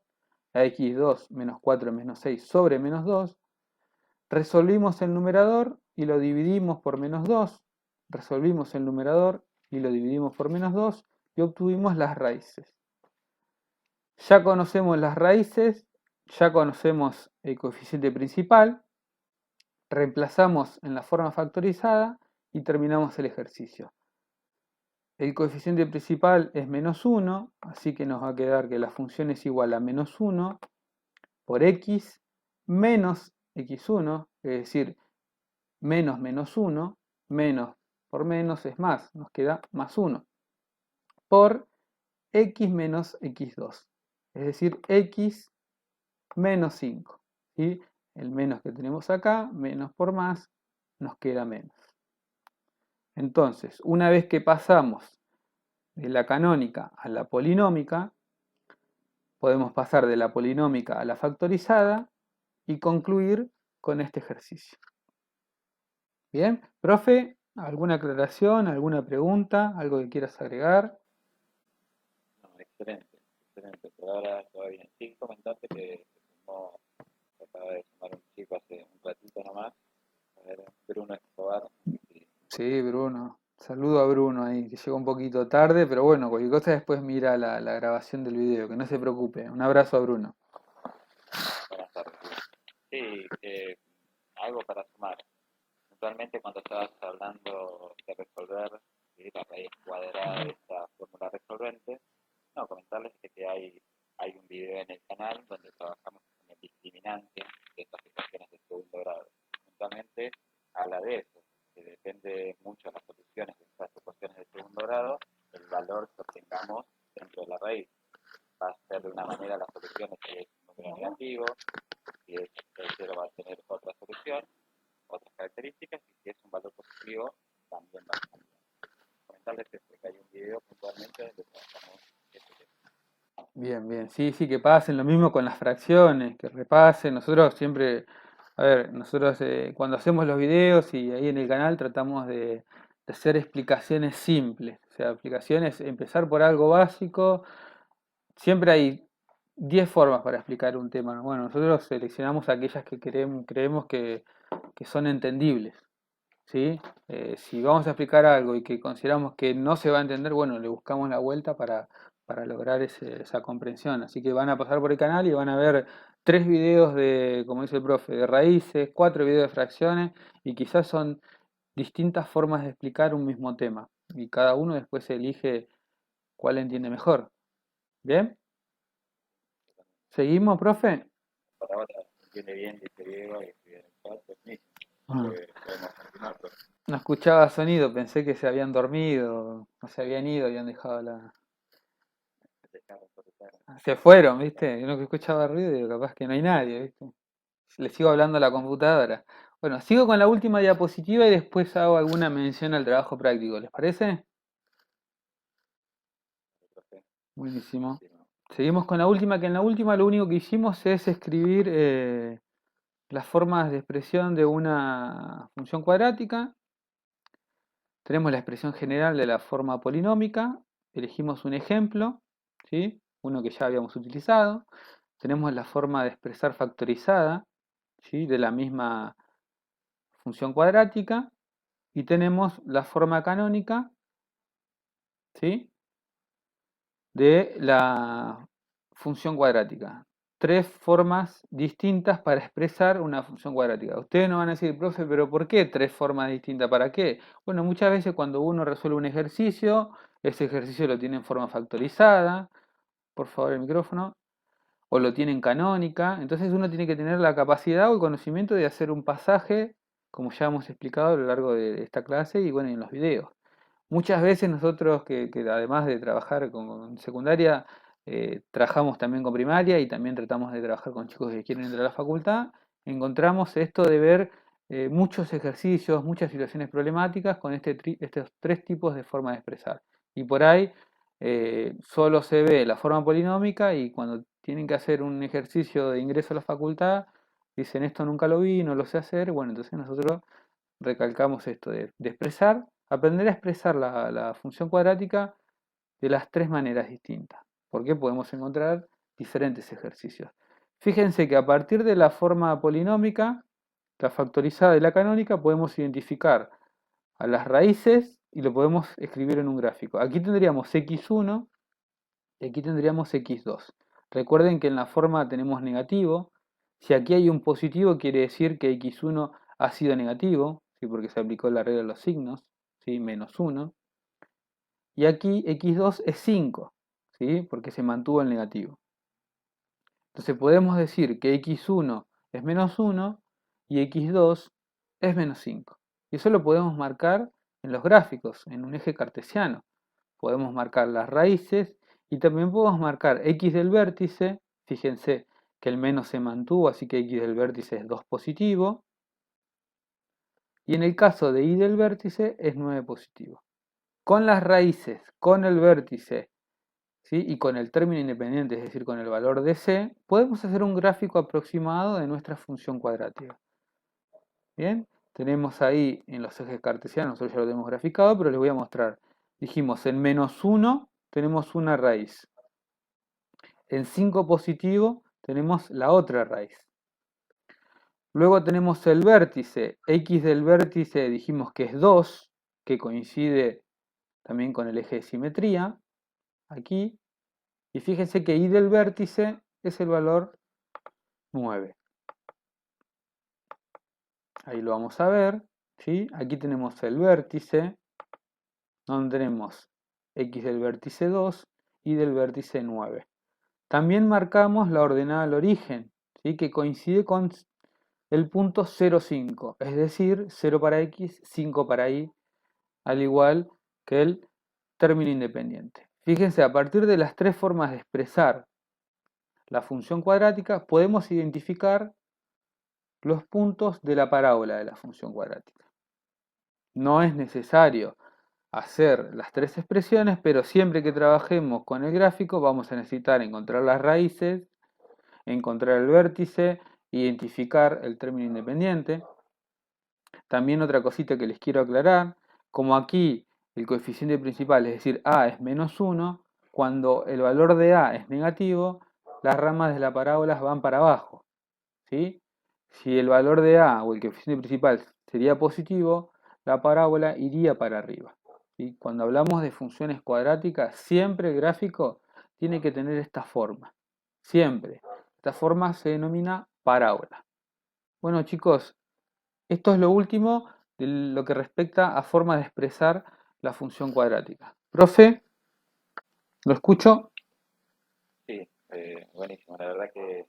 A x2 menos 4 menos 6 sobre menos 2. Resolvimos el numerador y lo dividimos por menos 2. Resolvimos el numerador y lo dividimos por menos 2 y obtuvimos las raíces. Ya conocemos las raíces, ya conocemos el coeficiente principal, reemplazamos en la forma factorizada y terminamos el ejercicio. El coeficiente principal es menos 1, así que nos va a quedar que la función es igual a menos 1 por x menos x1, es decir, menos menos 1, menos por menos es más, nos queda más 1, por x menos x2, es decir, x menos 5. ¿Sí? El menos que tenemos acá, menos por más, nos queda menos. Entonces, una vez que pasamos de la canónica a la polinómica, podemos pasar de la polinómica a la factorizada y concluir con este ejercicio. Bien, profe, ¿alguna aclaración, alguna pregunta, algo que quieras agregar? No, excelente, excelente. Por ahora todo bien. Sí, comentarte que como acaba de sumar un chico hace un ratito nomás. A ver, Bruno Escobar. Sí, Sí, Bruno. Saludo a Bruno ahí, que llegó un poquito tarde, pero bueno, cualquier cosa después mira la grabación del video, que no se preocupe. Un abrazo a Bruno. buenas tardes. Sí, algo para sumar. Actualmente cuando estabas hablando de resolver, ¿sí?, la raíz cuadrada de esta fórmula resolvente, no, comentarles que hay un video en el canal donde trabajamos con el discriminante de estas ecuaciones de segundo grado. Puntualmente habla de eso, que depende mucho de las soluciones de estas ecuaciones de segundo grado, el valor que obtengamos dentro de la raíz. Va a ser de una manera la solución si es un número negativo, si es el cero va a tener otra solución, otras características, y si es un valor positivo, también va a cambiar. Comentarles que hay un video puntualmente donde trabajamos este tema. Bien, bien. Sí, sí, que pasen lo mismo con las fracciones, que repasen. Nosotros siempre, a ver, nosotros cuando hacemos los videos y ahí en el canal tratamos de hacer explicaciones simples. O sea, explicaciones, empezar por algo básico. Siempre hay 10 formas para explicar un tema, ¿no? Bueno, nosotros seleccionamos aquellas que creemos que son entendibles, ¿sí? Si vamos a explicar algo y que consideramos que no se va a entender, bueno, le buscamos la vuelta para lograr esa comprensión. Así que van a pasar por el canal y van a ver 3 videos de, como dice el profe, de raíces, 4 videos de fracciones, y quizás son distintas formas de explicar un mismo tema. Y cada uno después elige cuál entiende mejor. ¿Bien? ¿Seguimos, profe? Por ahora entiende bien, dice Diego, y escribe en el chat, es buenísimo. Ah. Podemos continuar, pero No escuchaba sonido, pensé que se habían dormido, o se habían ido, habían dejado la... dejamos por estar. Se fueron, ¿viste? Yo no escuchaba ruido y digo, capaz que no hay nadie, ¿viste? Le sigo hablando a la computadora. Bueno, sigo con la última diapositiva y después hago alguna mención al trabajo práctico, ¿les parece? Buenísimo. Seguimos con la última, que en la última lo único que hicimos es escribir las formas de expresión de una función cuadrática. Tenemos la expresión general de la forma polinómica, elegimos un ejemplo, ¿sí? Uno que ya habíamos utilizado. Tenemos la forma de expresar factorizada, ¿sí?, de la misma función cuadrática. Y tenemos la forma canónica, ¿sí?, de la función cuadrática. 3 formas distintas para expresar una función cuadrática. Ustedes no van a decir, profe, pero ¿por qué 3 formas distintas? ¿Para qué? Bueno, muchas veces cuando uno resuelve un ejercicio, ese ejercicio lo tiene en forma factorizada, por favor el micrófono, o lo tiene en canónica, entonces uno tiene que tener la capacidad o el conocimiento de hacer un pasaje, como ya hemos explicado a lo largo de esta clase y bueno, en los videos. Muchas veces nosotros que además de trabajar con secundaria, trabajamos también con primaria y también tratamos de trabajar con chicos que quieren entrar a la facultad, encontramos esto de ver muchos ejercicios, muchas situaciones problemáticas con estos 3 tipos de forma de expresar. Y por ahí solo se ve la forma polinómica y cuando tienen que hacer un ejercicio de ingreso a la facultad, dicen esto nunca lo vi, no lo sé hacer. Bueno, entonces nosotros recalcamos esto de expresar aprender a expresar la función cuadrática de las tres maneras distintas, porque podemos encontrar diferentes ejercicios. Fíjense que a partir de la forma polinómica, la factorizada y la canónica, podemos identificar a las raíces y lo podemos escribir en un gráfico. Aquí tendríamos x1 y aquí tendríamos x2. Recuerden que en la forma tenemos negativo. Si aquí hay un positivo, quiere decir que x1 ha sido negativo, ¿sí? Porque se aplicó la regla de los signos, ¿sí? Menos 1. Y aquí x2 es 5, ¿sí? Porque se mantuvo el negativo. Entonces podemos decir que x1 es menos 1 y x2 es menos 5. Y eso lo podemos marcar en los gráficos, en un eje cartesiano. Podemos marcar las raíces y también podemos marcar x del vértice. Fíjense que el menos se mantuvo, así que x del vértice es 2 positivo. Y en el caso de y del vértice es 9 positivo. Con las raíces, con el vértice, ¿sí? Y con el término independiente, es decir, con el valor de c, podemos hacer un gráfico aproximado de nuestra función cuadrática. Bien, tenemos ahí en los ejes cartesianos, nosotros ya lo tenemos graficado, pero les voy a mostrar. Dijimos, en menos 1 tenemos una raíz. En 5 positivo tenemos la otra raíz. Luego tenemos el vértice. X del vértice dijimos que es 2, que coincide también con el eje de simetría, aquí. Y fíjense que y del vértice es el valor 9. Ahí lo vamos a ver, ¿sí? Aquí tenemos el vértice, donde tenemos x del vértice 2 y del vértice 9. También marcamos la ordenada al origen, ¿sí? Que coincide con el punto 0,5, es decir, 0 para x, 5 para y, al igual que el término independiente. Fíjense, a partir de las tres formas de expresar la función cuadrática, podemos identificar los puntos de la parábola de la función cuadrática. No es necesario hacer las tres expresiones, pero siempre que trabajemos con el gráfico vamos a necesitar encontrar las raíces, encontrar el vértice, identificar el término independiente. También otra cosita que les quiero aclarar, como aquí el coeficiente principal, es decir, a es menos 1, cuando el valor de a es negativo, las ramas de la parábola van para abajo, ¿sí? Si el valor de a o el coeficiente principal sería positivo, la parábola iría para arriba, ¿sí? Cuando hablamos de funciones cuadráticas, siempre el gráfico tiene que tener esta forma, siempre. Esta forma se denomina parábola. Bueno, chicos, esto es lo último de lo que respecta a formas de expresar la función cuadrática. Profe, ¿lo escucho? Sí, buenísimo. La verdad que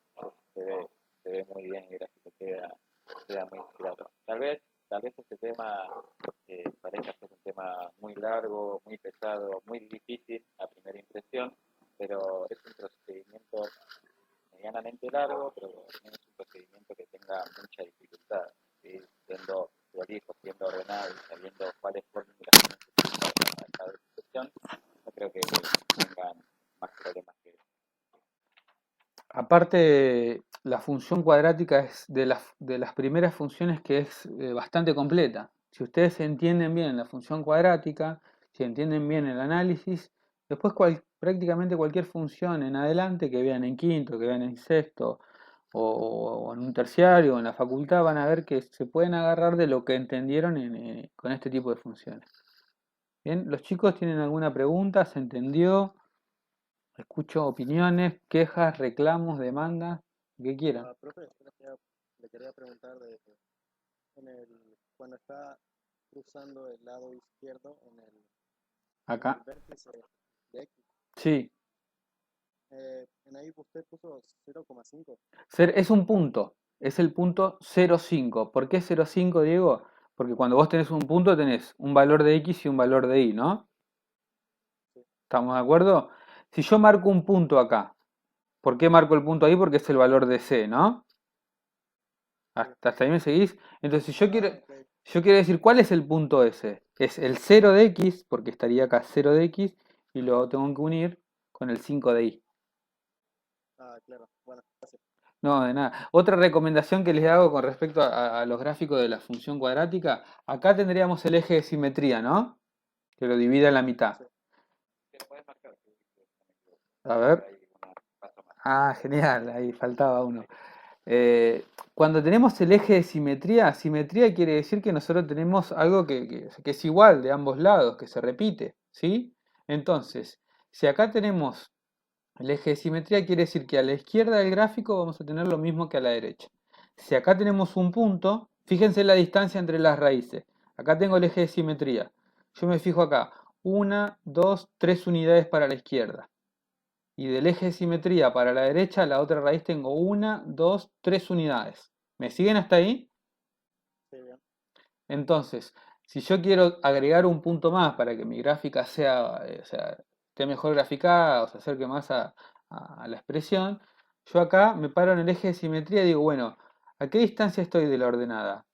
se ve muy bien el gráfico, queda muy claro. Tal vez este tema parezca ser un tema muy largo, muy pesado, muy difícil a primera impresión, pero es un procedimiento medianamente largo, pero también es un procedimiento que tenga mucha dificultad, ¿sí? Siendo prolijo, siendo ordenado y sabiendo cuáles fórmulas tienen que utilizar para cada expresión, no creo que tengan más problemas que Aparte, la función cuadrática es de las primeras funciones que es bastante completa. Si ustedes entienden bien la función cuadrática, si entienden bien el análisis, después prácticamente cualquier función en adelante que vean en quinto, que vean en sexto o en un terciario o en la facultad, van a ver que se pueden agarrar de lo que entendieron con este tipo de funciones. Bien, ¿los chicos tienen alguna pregunta? ¿Se entendió? Escucho opiniones, quejas, reclamos, demandas, lo que quieran. Profe, le quería preguntar cuando está cruzando el lado izquierdo en el Acá. vértice de X, Sí. en ahí usted puso 0,5. Es un punto. Es el punto 0,5. ¿Por qué 0,5, Diego? Porque cuando vos tenés un punto tenés un valor de X y un valor de Y, ¿no? Sí. ¿Estamos de acuerdo? Si yo marco un punto acá, ¿por qué marco el punto ahí? Porque es el valor de C, ¿no? ¿Hasta ahí me seguís? Entonces, si Okay. yo quiero decir, ¿cuál es el punto ese? Es el 0 de X, porque estaría acá 0 de X, y lo tengo que unir con el 5 de Y. Claro. Bueno, gracias. No, de nada. Otra recomendación que les hago con respecto a los gráficos de la función cuadrática, acá tendríamos el eje de simetría, ¿no? Que lo divide a la mitad. Sí, ¿Qué puedes marcar? Sí, sí, sí, no me equivoco. A Falta ver. ahí un paso más. Ah, genial, ahí faltaba uno. Ahí. Cuando tenemos el eje de simetría, simetría quiere decir que nosotros tenemos algo que es igual de ambos lados, que se repite, ¿sí? Entonces, si acá tenemos el eje de simetría, quiere decir que a la izquierda del gráfico vamos a tener lo mismo que a la derecha. Si acá tenemos un punto, fíjense la distancia entre las raíces. Acá tengo el eje de simetría. Yo me fijo acá, 1, 2, 3 unidades para la izquierda. Y del eje de simetría para la derecha, la otra raíz tengo 1, 2, 3 unidades. ¿Me siguen hasta ahí? sí, bien. Entonces, si yo quiero agregar un punto más para que mi gráfica sea, esté mejor graficada o se acerque más a la expresión, yo acá me paro en el eje de simetría y digo, bueno, ¿a qué distancia estoy de la ordenada?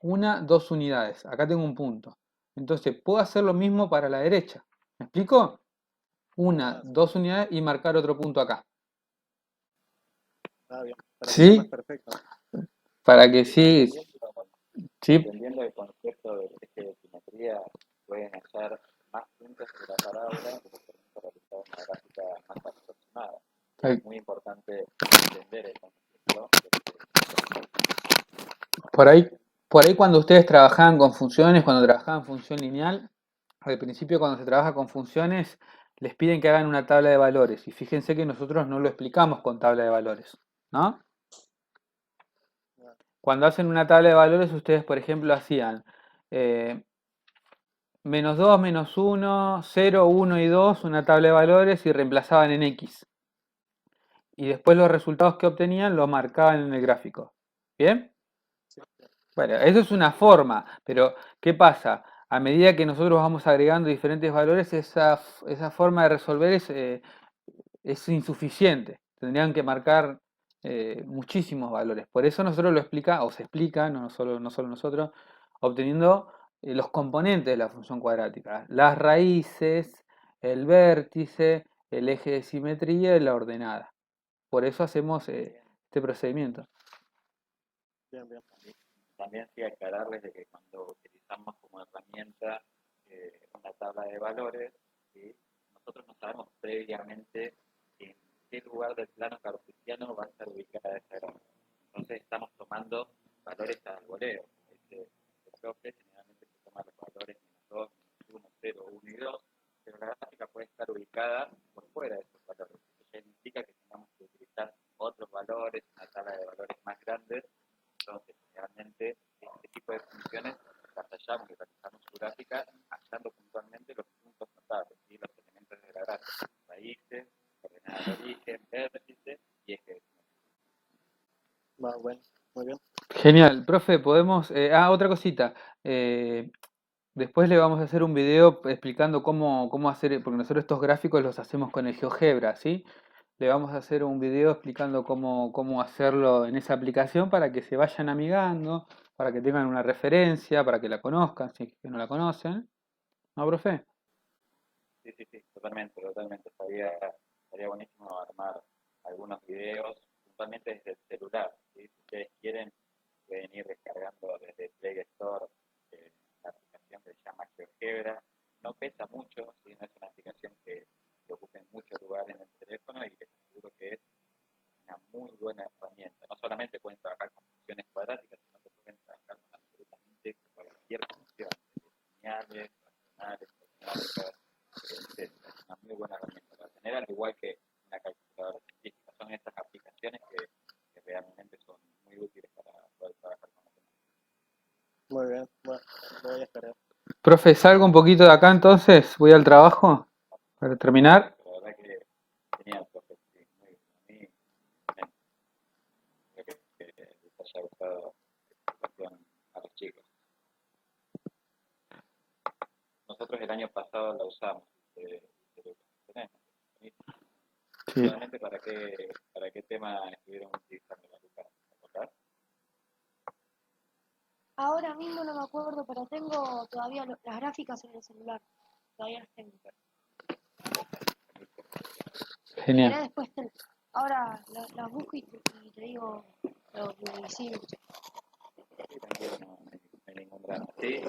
1, 2 unidades. Acá tengo un punto. Entonces, puedo hacer lo mismo para la derecha. ¿Me explico? 1, Ah, sí. 2 unidades y marcar otro punto acá. Ah, bien. Para que sea más ¿Sí? perfecto. Para que Sí, sí, sí, entendiendo el concepto del eje de simetría, pueden hallar más puntos de la parábola que les permite realizar una gráfica más aproximada. Es muy importante entender el concepto del eje de simetría. por ahí, por ahí cuando ustedes trabajaban con funciones, cuando trabajaban función lineal, al principio cuando se trabaja con funciones, les piden que hagan una tabla de valores. Y fíjense que nosotros no lo explicamos con tabla de valores, ¿no? Ah, Cuando hacen una tabla de valores, ustedes, por ejemplo, hacían eh, menos 2, menos 1, 0, 1 y 2, una tabla de valores y reemplazaban en X. Y después los resultados que obtenían los marcaban en el gráfico. ¿Bien? sí, sí. Bueno, eso es una forma, pero ¿qué pasa? A medida que nosotros vamos agregando diferentes valores, esa forma de resolver es insuficiente. Tendrían que marcar muchísimos valores. Por eso nosotros lo explica, o se explica, no solo nosotros, obteniendo los componentes de la función cuadrática. Las raíces, el vértice, el eje de simetría y la ordenada. Por eso hacemos También, este procedimiento. Bien, bien. también sí aclararles de que cuando utilizamos como herramienta una tabla de valores, ¿sí? Nosotros no sabemos previamente en qué lugar del plano cartesiano va a estar ubicada esa gráfica. Entonces estamos tomando valores al voleo. El profe generalmente se toma los valores menos 2, menos 1, 0, 1 y 2, pero la gráfica puede estar ubicada por fuera de esos valores. Eso ya indica que tengamos que utilizar otros valores, una tabla de valores más grandes. Entonces, realmente, este tipo de funciones las hallamos y realizamos su gráfica hallando puntualmente los puntos notables, ¿sí? Los elementos de la gráfica, raíces, coordenadas de origen, vértices y eje de simetría. Va, bueno. Muy bien. Genial, profe, podemos... otra cosita. eh, Después le vamos a hacer un video explicando cómo hacer, porque nosotros estos gráficos los hacemos con el GeoGebra, ¿sí? Le vamos a hacer un video explicando cómo hacerlo en esa aplicación para que se vayan amigando, para que tengan una referencia, para que la conozcan, si es que no la conocen. ¿No, profe? Sí, sí, sí, totalmente, totalmente. Estaría buenísimo armar algunos videos, puntualmente desde el celular, ¿sí? Si ustedes quieren, pueden ir descargando desde Play Store la aplicación que se llama GeoGebra. No pesa mucho, ¿sí? No es una aplicación que ocupe mucho lugar en el teléfono y les aseguro que es una muy buena herramienta. No solamente pueden trabajar con funciones cuadráticas, sino que pueden trabajar con absolutamente cualquier función, lineales, racionales, matemáticas, etc. Es una muy buena herramienta para tener, al igual que una calculadora científica. Son estas aplicaciones que realmente son muy útiles para poder trabajar con matemáticas. Muy bien. Bueno, lo voy a esperar. Profe, salgo un poquito de acá entonces, voy al trabajo para terminar. Perfecto, la verdad que genial, profe. Sí, muy bien. A mí también creo que les haya gustado la explicación a los chicos. Nosotros el año pasado la usamos, lo tenemos. Sí. Solamente para qué tema estuvieron utilizando la lupa, ¿recordás? Ahora mismo no me acuerdo, pero tengo todavía las gráficas en el celular. Todavía las tengo. Si Genial. querés después ahora las busco y te digo lo que hicimos. Sí, tranquilo, no hay ningún drama. Sí,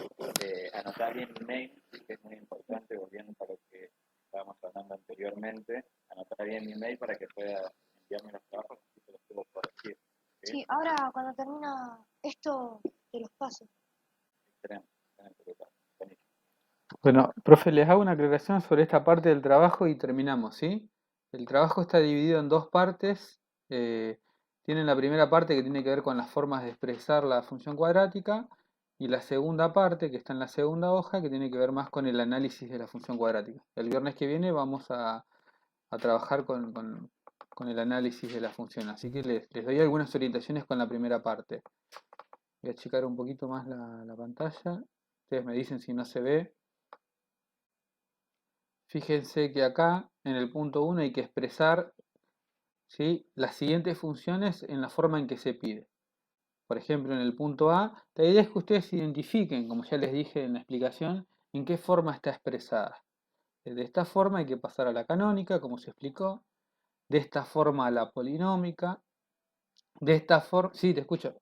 anotar bien el email, que es muy importante, volviendo para lo que estábamos hablando anteriormente, anotar bien mi email para que pueda enviarme los trabajos y te los puedo corregir. ¿Sí? Sí, ahora cuando termina esto te los paso. Excelente, excelente. Buenísimo. Bueno, profe, les hago una aclaración sobre esta parte del trabajo y terminamos, ¿sí? El trabajo está dividido en dos partes. Tienen la primera parte que tiene que ver con las formas de expresar la función cuadrática y la segunda parte, que está en la segunda hoja, que tiene que ver más con el análisis de la función cuadrática. El viernes que viene vamos a trabajar con el análisis de la función, así que les doy algunas orientaciones con la primera parte. Voy a achicar un poquito más la pantalla. Ustedes me dicen si no se ve. Fíjense que acá en el punto 1 hay que expresar, ¿sí?, las siguientes funciones en la forma en que se pide. Por ejemplo, en el punto A, la idea es que ustedes identifiquen, como ya les dije en la explicación, en qué forma está expresada. De esta forma hay que pasar a la canónica, como se explicó. De esta forma a la polinómica. De esta forma... Sí, te escucho.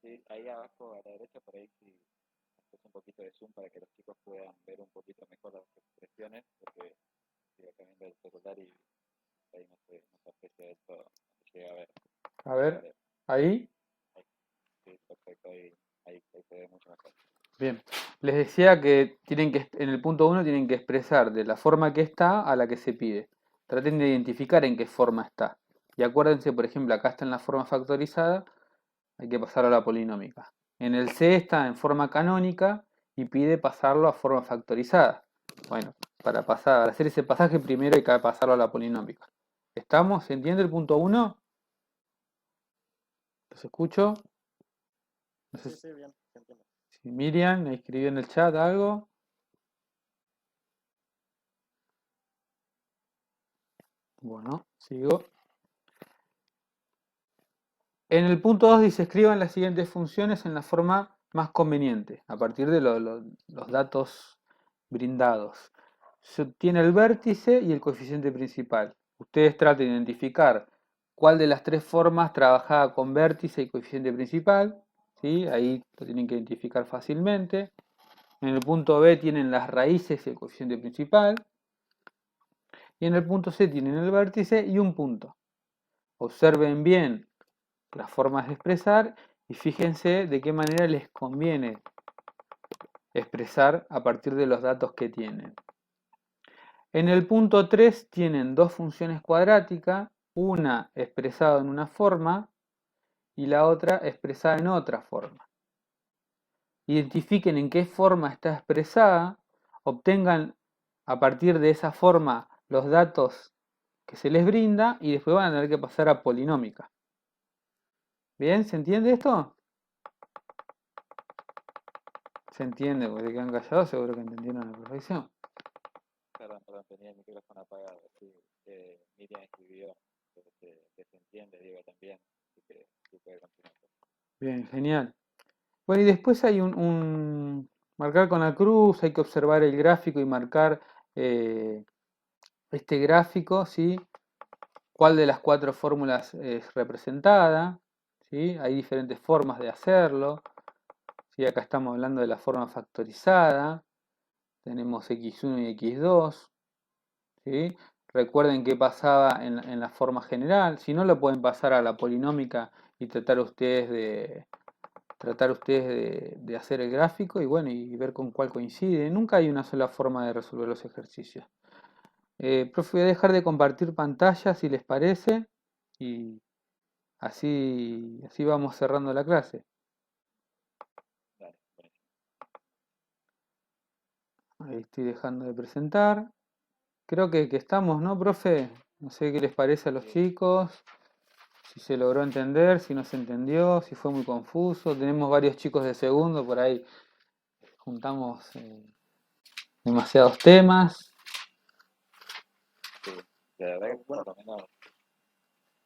Sí, ahí abajo a la derecha, por ahí sí, haces un poquito de zoom para que los chicos puedan ver un poquito mejor las expresiones, porque estoy acá viendo el celular y ahí no se aprecia esto, no se llega a ver. A ver, ahí. Ahí, sí, perfecto, ahí se ve mucho mejor. Bien. Les decía que en el punto 1 tienen que expresar de la forma que está a la que se pide. Traten de identificar en qué forma está. Y acuérdense, por ejemplo, acá está en la forma factorizada, hay que pasarlo a la polinómica. En el C está en forma canónica y pide pasarlo a forma factorizada. Bueno, para hacer ese pasaje primero hay que pasarlo a la polinómica. ¿Estamos? ¿Se entiende el punto 1? ¿Los escucho? No sé Sí, bien, se entiende. si Miriam me escribió en el chat algo. Bueno, sigo. En el punto 2 dice, escriban las siguientes funciones en la forma más conveniente, a partir de los datos brindados. Se obtiene el vértice y el coeficiente principal. Ustedes traten de identificar cuál de las tres formas trabajaba con vértice y coeficiente principal. ¿Sí? Ahí lo tienen que identificar fácilmente. En el punto B tienen las raíces y el coeficiente principal. Y en el punto C tienen el vértice y un punto. Observen bien las formas de expresar y fíjense de qué manera les conviene expresar a partir de los datos que tienen. En el punto 3 tienen dos funciones cuadráticas, una expresada en una forma y la otra expresada en otra forma. Identifiquen en qué forma está expresada, obtengan a partir de esa forma los datos que se les brinda y después van a tener que pasar a polinómica. ¿Bien? ¿Se entiende esto? ¿Se entiende? Porque se quedan callados, seguro que entendieron a la perfección. Perdón, tenía el micrófono apagado. Sí, Miriam escribió que se entiende, Diego también, así que sí puede continuar. Bien, genial. Bueno, y después hay marcar con la cruz, hay que observar el gráfico y marcar este gráfico, ¿sí? ¿Cuál de las cuatro fórmulas es representada? ¿Sí? Hay diferentes formas de hacerlo. ¿Sí? Acá estamos hablando de la forma factorizada. Tenemos x1 y x2. ¿Sí? Recuerden que pasaba en la forma general. Si no, lo pueden pasar a la polinómica y tratar ustedes de hacer el gráfico y bueno, y ver con cuál coincide. Nunca hay una sola forma de resolver los ejercicios. Profe, voy a dejar de compartir pantalla si les parece y así vamos cerrando la clase. Dale, Ahí estoy dejando de presentar. Creo que estamos, ¿no, profe? No sé qué les parece a los chicos, si se logró entender, si no se entendió, si fue muy confuso. Tenemos varios chicos de segundo, por ahí juntamos demasiados temas. sí, la verdad que Bueno, por lo menos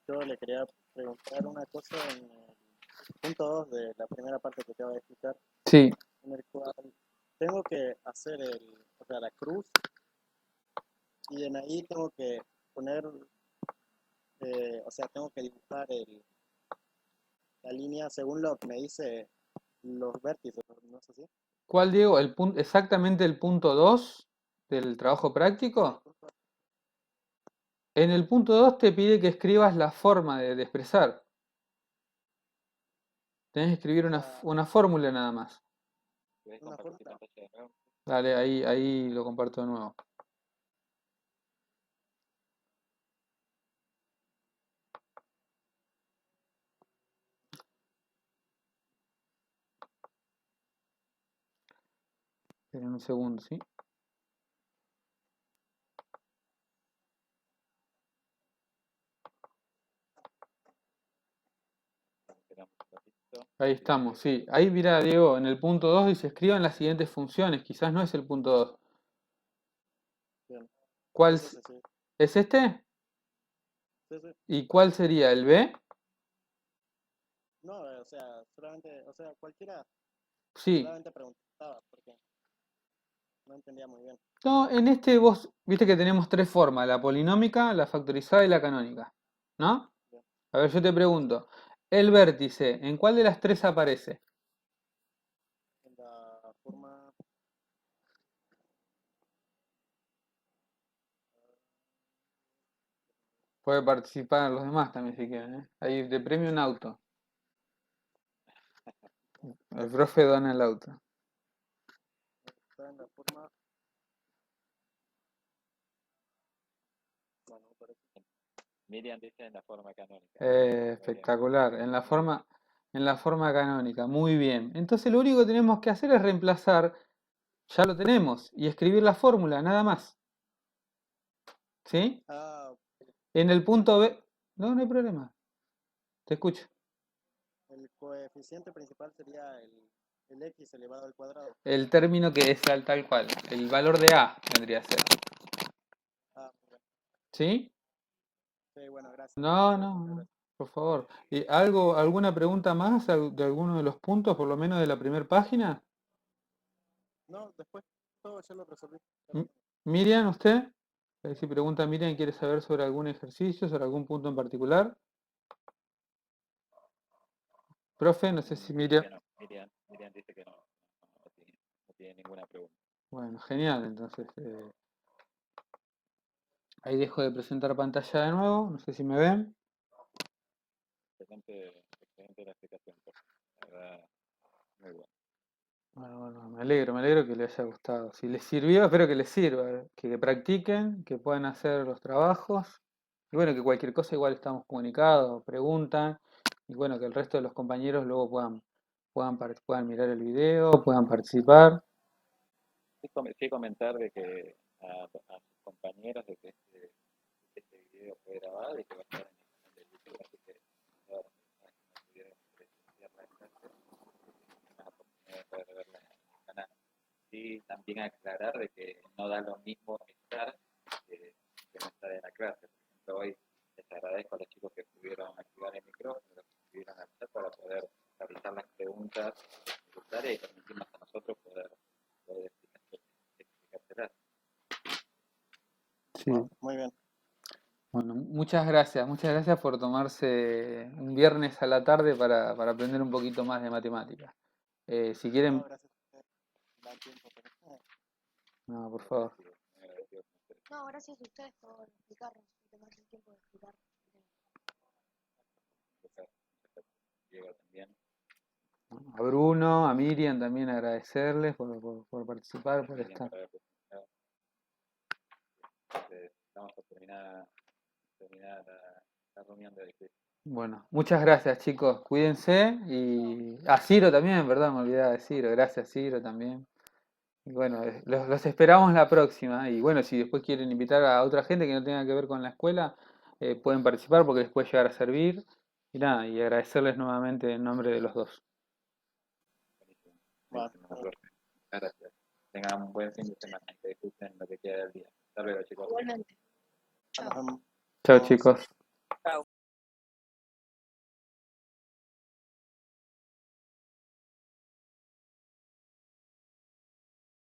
yo le quería preguntar una cosa en el punto 2 de la primera parte que acaba de explicar, Sí, en el cual tengo que hacer la cruz y en ahí tengo que poner o sea, tengo que dibujar la línea según lo que me dice los vértices, ¿no es así? ¿Cuál, Diego? Exactamente el punto 2 del trabajo Sí, práctico. justo. En el punto 2 te pide que escribas la forma de expresar. Tenés que escribir O sea, una fórmula nada más. ¿Puedes una compartir tu fórmula. pantalla de nuevo? Dale, ahí lo comparto de nuevo. Esperen un segundo, ¿sí? Esperamos un ratito. Ahí estamos, sí. Ahí mira, Diego, en el punto 2 dice escriban las siguientes funciones. Quizás no es el punto 2. Bien. ¿Cuál Sí. es este? Sí, sí. ¿Y cuál sería el B? No, o sea, solamente, o sea, cualquiera Sí. solamente preguntaba porque no entendía muy bien. No, en este vos viste que tenemos tres formas, la polinómica, la factorizada y la canónica, ¿no? Bien. A ver, yo te pregunto, el vértice, ¿en cuál de las tres aparece? En la forma, Puede participar los demás también si quieren, ¿eh? Ahí de premio un auto. El profe dona el auto. está en la forma, bueno, parece. Miriam dice en la forma canónica. Muy bien. Espectacular, en la forma canónica, muy bien. Entonces lo único que tenemos que hacer es reemplazar, ya lo tenemos, y escribir la fórmula, nada más. ¿Sí? Ah, En el punto el, B, no hay problema, te escucho. el coeficiente principal sería el x elevado al cuadrado. El término que es tal cual, el valor de A vendría a ser. Ah, muy bien. ¿Sí? Sí, bueno, gracias. No, Muchas no, no, gracias. por favor. ¿Y alguna pregunta más de alguno de los puntos, por lo menos de la primera página? No, después todo ya lo resolví. Ya lo M- tengo. Miriam, ¿usted? Si pregunta Miriam, ¿quiere saber sobre algún ejercicio, sobre algún punto en particular? Profe, no sé si Dice Miriam... que no. Miriam dice que no tiene ninguna pregunta. Bueno, genial, entonces ahí dejo de presentar pantalla de nuevo, no sé si me ven. Excelente la explicación, profe. La verdad, muy bueno. Bueno, me alegro que les haya gustado. Si les sirvió, espero que les sirva, que practiquen, que puedan hacer los trabajos. Y bueno, que cualquier cosa igual estamos comunicados, preguntan. Y bueno, que el resto de los compañeros luego puedan mirar el video, puedan participar. Sí comentar de que a sus compañeros de que este video fue grabado y que va a estar en el canal de YouTube, así que todas las personas que no pudieron presenciar la clase tienen la oportunidad de poder verla en el canal. Sí, también aclarar de que no da lo mismo estar que no estar en la clase. Por ejemplo, hoy les agradezco a los chicos que pudieron activar el micrófono, que pudieron al chat para poder realizar las preguntas necesarias y permitirnos a nosotros poder explicárselas. Sí. Muy bien. Bueno, muchas gracias por tomarse un viernes a la tarde para aprender un poquito más de matemáticas. Si No, quieren, gracias a usted. Da el tiempo, pero no, por Muy favor. agradecido con ustedes. No, gracias a ustedes por explicarnos y tomarse el tiempo de explicar. Diego también. A Bruno, a Miriam también agradecerles por participar, por Miriam estar. por haber presentado. Entonces, vamos a terminar la reunión de hoy. ¿Sí? Bueno, muchas gracias chicos, cuídense y a Ciro también, ¿verdad? Me olvidaba de Ciro, gracias Ciro también. Y bueno, los esperamos la próxima. Y bueno, si después quieren invitar a otra gente que no tenga que ver con la escuela, pueden participar porque les puede llegar a servir. Y nada, y agradecerles nuevamente en nombre de los dos. Buenísimo. bueno, Buenísimo, profe. Muchas gracias. Tengan un buen fin de semana y que disfruten lo que queda del día. Hasta luego, chicos. Igualmente. nos Chao. vemos. Chao chicos.